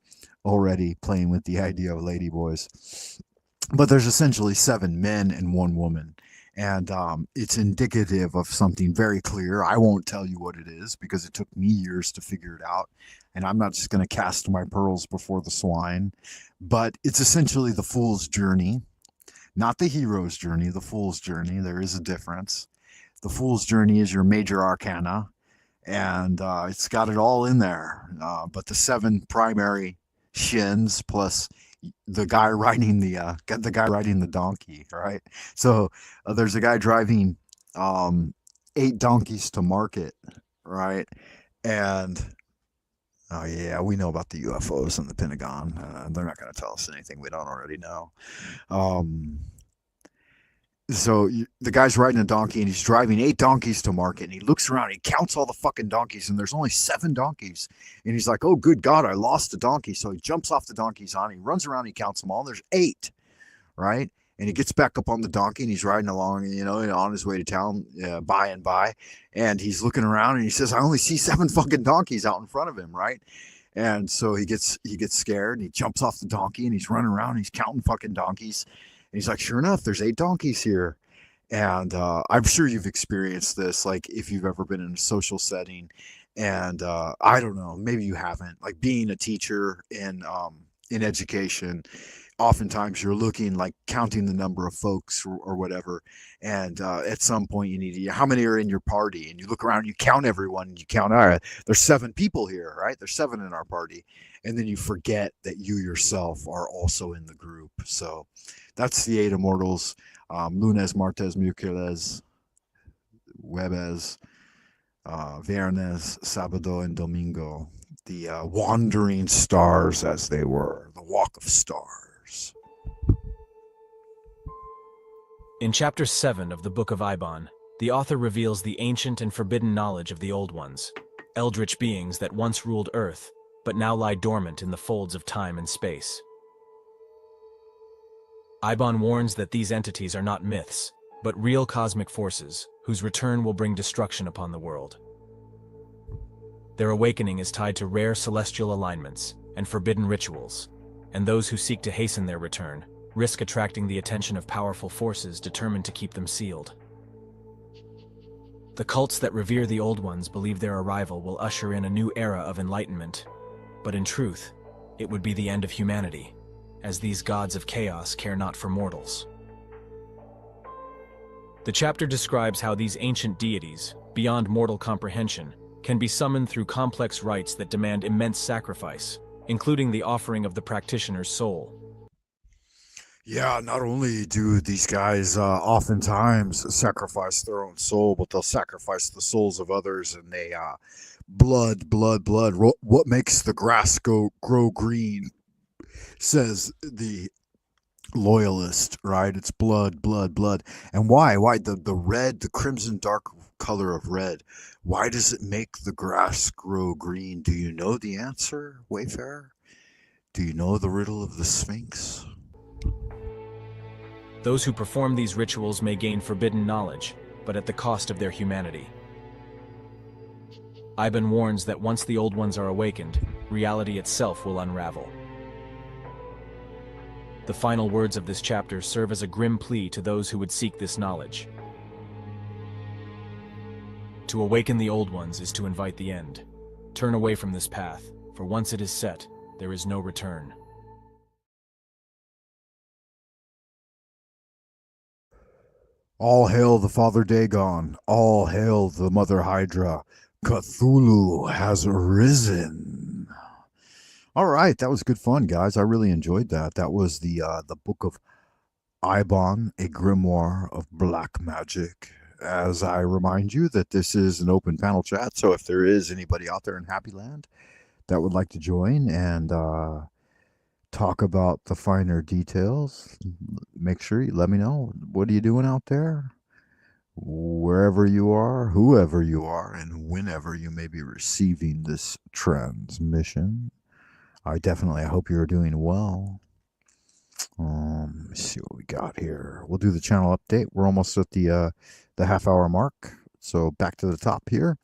already playing with the idea of ladyboys. But there's essentially 7 men and 1 woman. And it's indicative of something very clear. I won't tell you what it is because it took me years to figure it out. And I'm not just going to cast my pearls before the swine. But it's essentially the fool's journey, not the hero's journey, the fool's journey. There is a difference. The fool's journey is your major arcana. And it's got it all in there. But the 7 primary shins plus the guy riding the donkey, right? So there's a guy driving 8 donkeys to market, right? And oh yeah, we know about the UFOs and the Pentagon. They're not going to tell us anything we don't already know. the guy's riding a donkey and he's driving 8 donkeys to market, and he looks around, he counts all the fucking donkeys, and there's only 7 donkeys, and he's like, oh good god, I lost a donkey. So he jumps off the donkey's on, he runs around, he counts them all, and there's 8, right? And he gets back up on the donkey and he's riding along, on his way to town, by and by, and he's looking around and he says, I only see 7 fucking donkeys out in front of him, right? And so he gets scared and he jumps off the donkey and he's running around and he's counting fucking donkeys. And he's like, sure enough, there's 8 donkeys here. And I'm sure you've experienced this, like if you've ever been in a social setting. And I don't know, maybe you haven't. Like being a teacher in education, oftentimes you're looking, like counting the number of folks or whatever. And at some point you need to, how many are in your party? And you look around, you count everyone, and you count, all right, there's 7 people here, right? There's 7 in our party. And then you forget that you yourself are also in the group. So that's the 8 immortals. Lunes, martes, miércoles, jueves, viernes, sábado, and domingo. The wandering stars, as they were, the walk of stars. In Chapter 7 of the Book of Eibon, the author reveals the ancient and forbidden knowledge of the Old Ones, eldritch beings that once ruled Earth, but now lie dormant in the folds of time and space. Eibon warns that these entities are not myths, but real cosmic forces, whose return will bring destruction upon the world. Their awakening is tied to rare celestial alignments and forbidden rituals, and those who seek to hasten their return risk attracting the attention of powerful forces determined to keep them sealed. The cults that revere the Old Ones believe their arrival will usher in a new era of enlightenment, but in truth, it would be the end of humanity, as these gods of chaos care not for mortals. The chapter describes how these ancient deities, beyond mortal comprehension, can be summoned through complex rites that demand immense sacrifice, including the offering of the practitioner's soul. Yeah, not only do these guys oftentimes sacrifice their own soul, but they'll sacrifice the souls of others, and they blood. What makes the grass grow green, says the loyalist, right? It's blood. And why the red, the crimson dark color of red, why does it make the grass grow green? Do you know the answer, Wayfarer? Do you know the riddle of the Sphinx? Those who perform these rituals may gain forbidden knowledge, but at the cost of their humanity. Eibon warns that once the Old Ones are awakened, reality itself will unravel. The final words of this chapter serve as a grim plea to those who would seek this knowledge. To awaken the Old Ones is to invite the end. Turn away from this path, for once it is set, there is no return. All hail the Father Dagon. All hail the Mother Hydra. Cthulhu has risen. All right, that was good fun, guys. I really enjoyed that. That was the Book of Eibon, a grimoire of black magic. As I remind you that this is an open panel chat, so if there is anybody out there in Happy Land that would like to join and talk about the finer details, make sure you let me know. What are you doing out there? Wherever you are, whoever you are, and whenever you may be receiving this transmission. I hope you're doing well. Let's see what we got here. We'll do the channel update. We're almost at the half-hour mark. So back to the top here.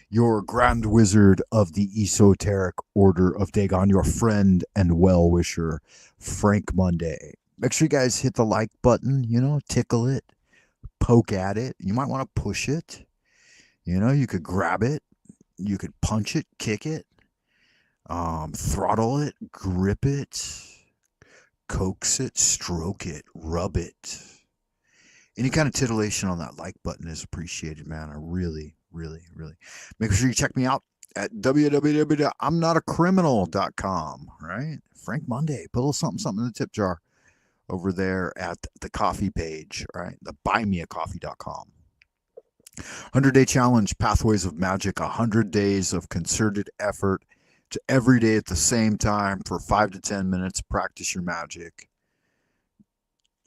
Your Grand Wizard of the Esoteric Order of Dagon, your friend and well-wisher, Frank Monday. Make sure you guys hit the like button, tickle it, poke at it. You might want to push it. You could grab it. You could punch it, kick it, throttle it, grip it, coax it, stroke it, rub it. Any kind of titillation on that like button is appreciated, man. I really make sure you check me out at www.imnotacriminal.com, right? Frank Monday, put a little something in the tip jar over there at the coffee page, right? The buymeacoffee.com. 100-day challenge, Pathways of Magic, 100 days of concerted effort to every day at the same time for 5 to 10 minutes, practice your magic.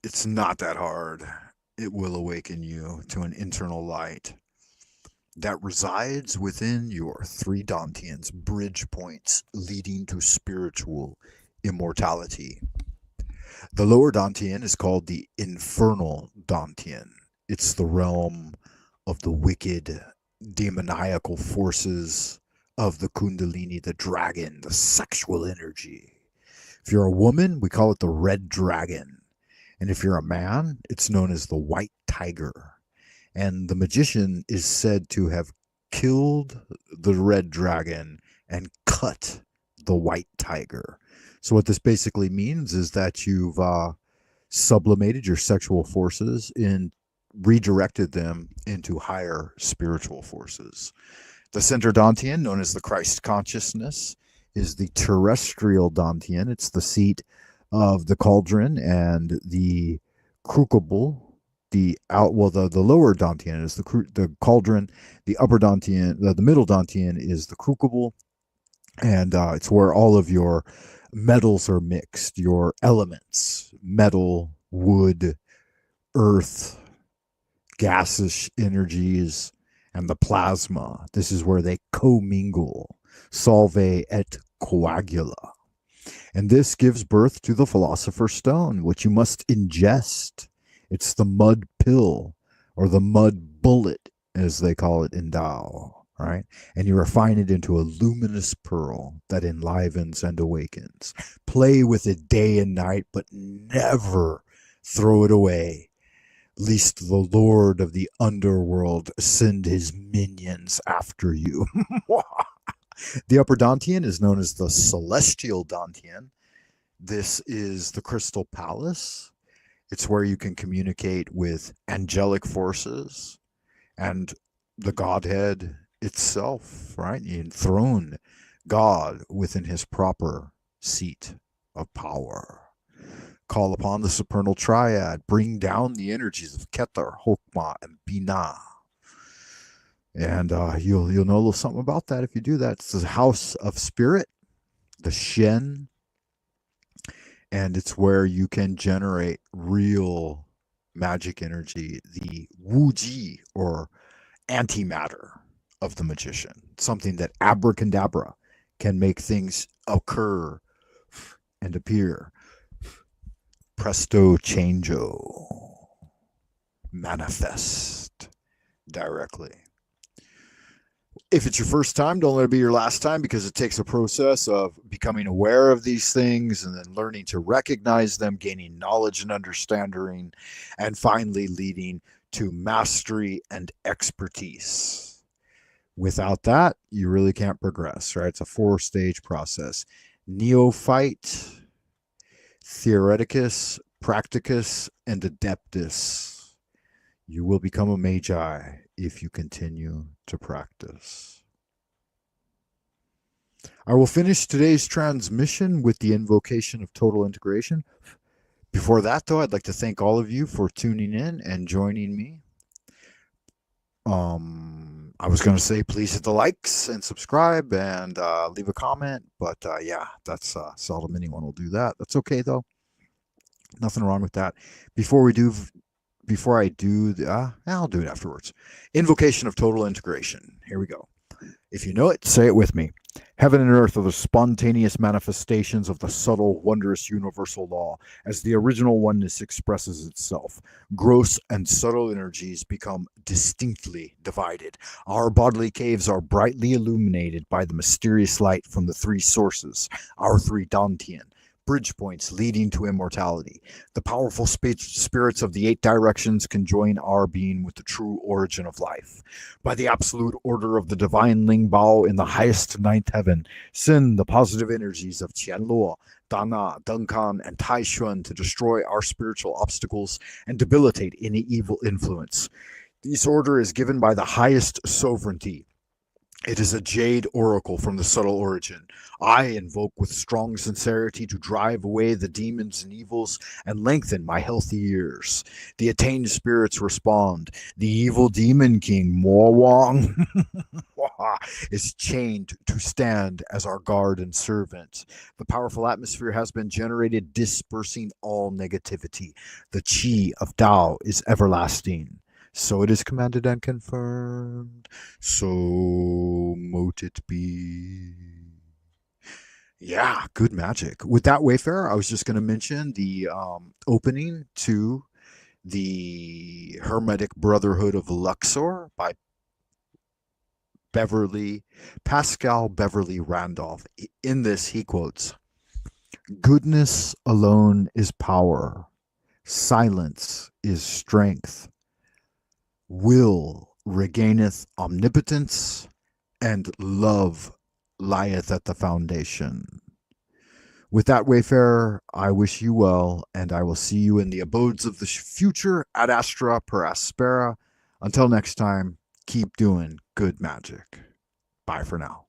It's not that hard. it will awaken you to an internal light that resides within your three Dantians, bridge points leading to spiritual immortality. The lower Dantian is called the infernal Dantian. It's the realm of the wicked, demoniacal forces of the Kundalini, the dragon, the sexual energy. If you're a woman, we call it the red dragon. And if you're a man, it's known as the white tiger. And the magician is said to have killed the red dragon and cut the white tiger. So what this basically means is that you've sublimated your sexual forces and redirected them into higher spiritual forces. The center Dantian, known as the Christ consciousness, is the terrestrial Dantian. It's the seat of the cauldron and the crucible. The lower Dantian is the cauldron. The upper Dantian, the middle Dantian is the crucible, and it's where all of your metals are mixed. Your elements: metal, wood, earth, gaseous energies, and the plasma. This is where they commingle. Solve et coagula. And this gives birth to the Philosopher's Stone, which you must ingest. It's the mud pill, or the mud bullet, as they call it in Tao, right? And you refine it into a luminous pearl that enlivens and awakens. Play with it day and night, but never throw it away, lest the Lord of the underworld send his minions after you. The upper Dantian is known as the celestial Dantian. This is the crystal palace. It's where you can communicate with angelic forces and the Godhead itself, right? You enthrone God within his proper seat of power. Call upon the supernal triad. Bring down the energies of Keter, Hokmah, and Binah. And you'll know a little something about that if you do that. It's the house of spirit, the Shen, and it's where you can generate real magic energy, the Wuji, or antimatter of the magician, something that abracadabra can make things occur and appear. Presto changeo, manifest directly. If it's your first time, don't let it be your last time, because it takes a process of becoming aware of these things and then learning to recognize them, gaining knowledge and understanding, and finally leading to mastery and expertise. Without that, you really can't progress, right? It's a 4-stage process. Neophyte, Theoreticus, Practicus, and Adeptus. You will become a magi if you continue to practice. I will finish today's transmission with the invocation of total integration. Before that, though, I'd like to thank all of you for tuning in and joining me. I was going to say please hit the likes and subscribe and leave a comment, but yeah, that's seldom anyone will do that. That's okay, though. Nothing wrong with that. Before I do, I'll do it afterwards. Invocation of total integration. Here we go. If you know it, say it with me. Heaven and earth are the spontaneous manifestations of the subtle, wondrous universal law. As the original oneness expresses itself, gross and subtle energies become distinctly divided. Our bodily caves are brightly illuminated by the mysterious light from the three sources, our three Dantian, bridge points leading to immortality. The powerful spirits of the 8 directions conjoin our being with the true origin of life. By the absolute order of the divine Ling Bao in the highest 9th heaven, send the positive energies of Qianluo, Dana, Dunkan, and Taishuan to destroy our spiritual obstacles and debilitate any evil influence. This order is given by the highest sovereignty, It is a jade oracle from the subtle origin. I invoke with strong sincerity to drive away the demons and evils and lengthen my healthy years. The attained spirits respond. The evil demon king, Mo Wang, is chained to stand as our guard and servant. The powerful atmosphere has been generated, dispersing all negativity. The chi of Tao is everlasting. So it is commanded and confirmed. So mote it be. Yeah, good magic. With that, Wayfarer, I was just going to mention the opening to the Hermetic Brotherhood of Luxor by Pascal Beverly Randolph. In this, he quotes, "Goodness alone is power. Silence is strength. Will regaineth omnipotence, and love lieth at the foundation." With that, Wayfarer, I wish you well, and I will see you in the abodes of the future ad astra per aspera. Until next time, keep doing good magic. Bye for now.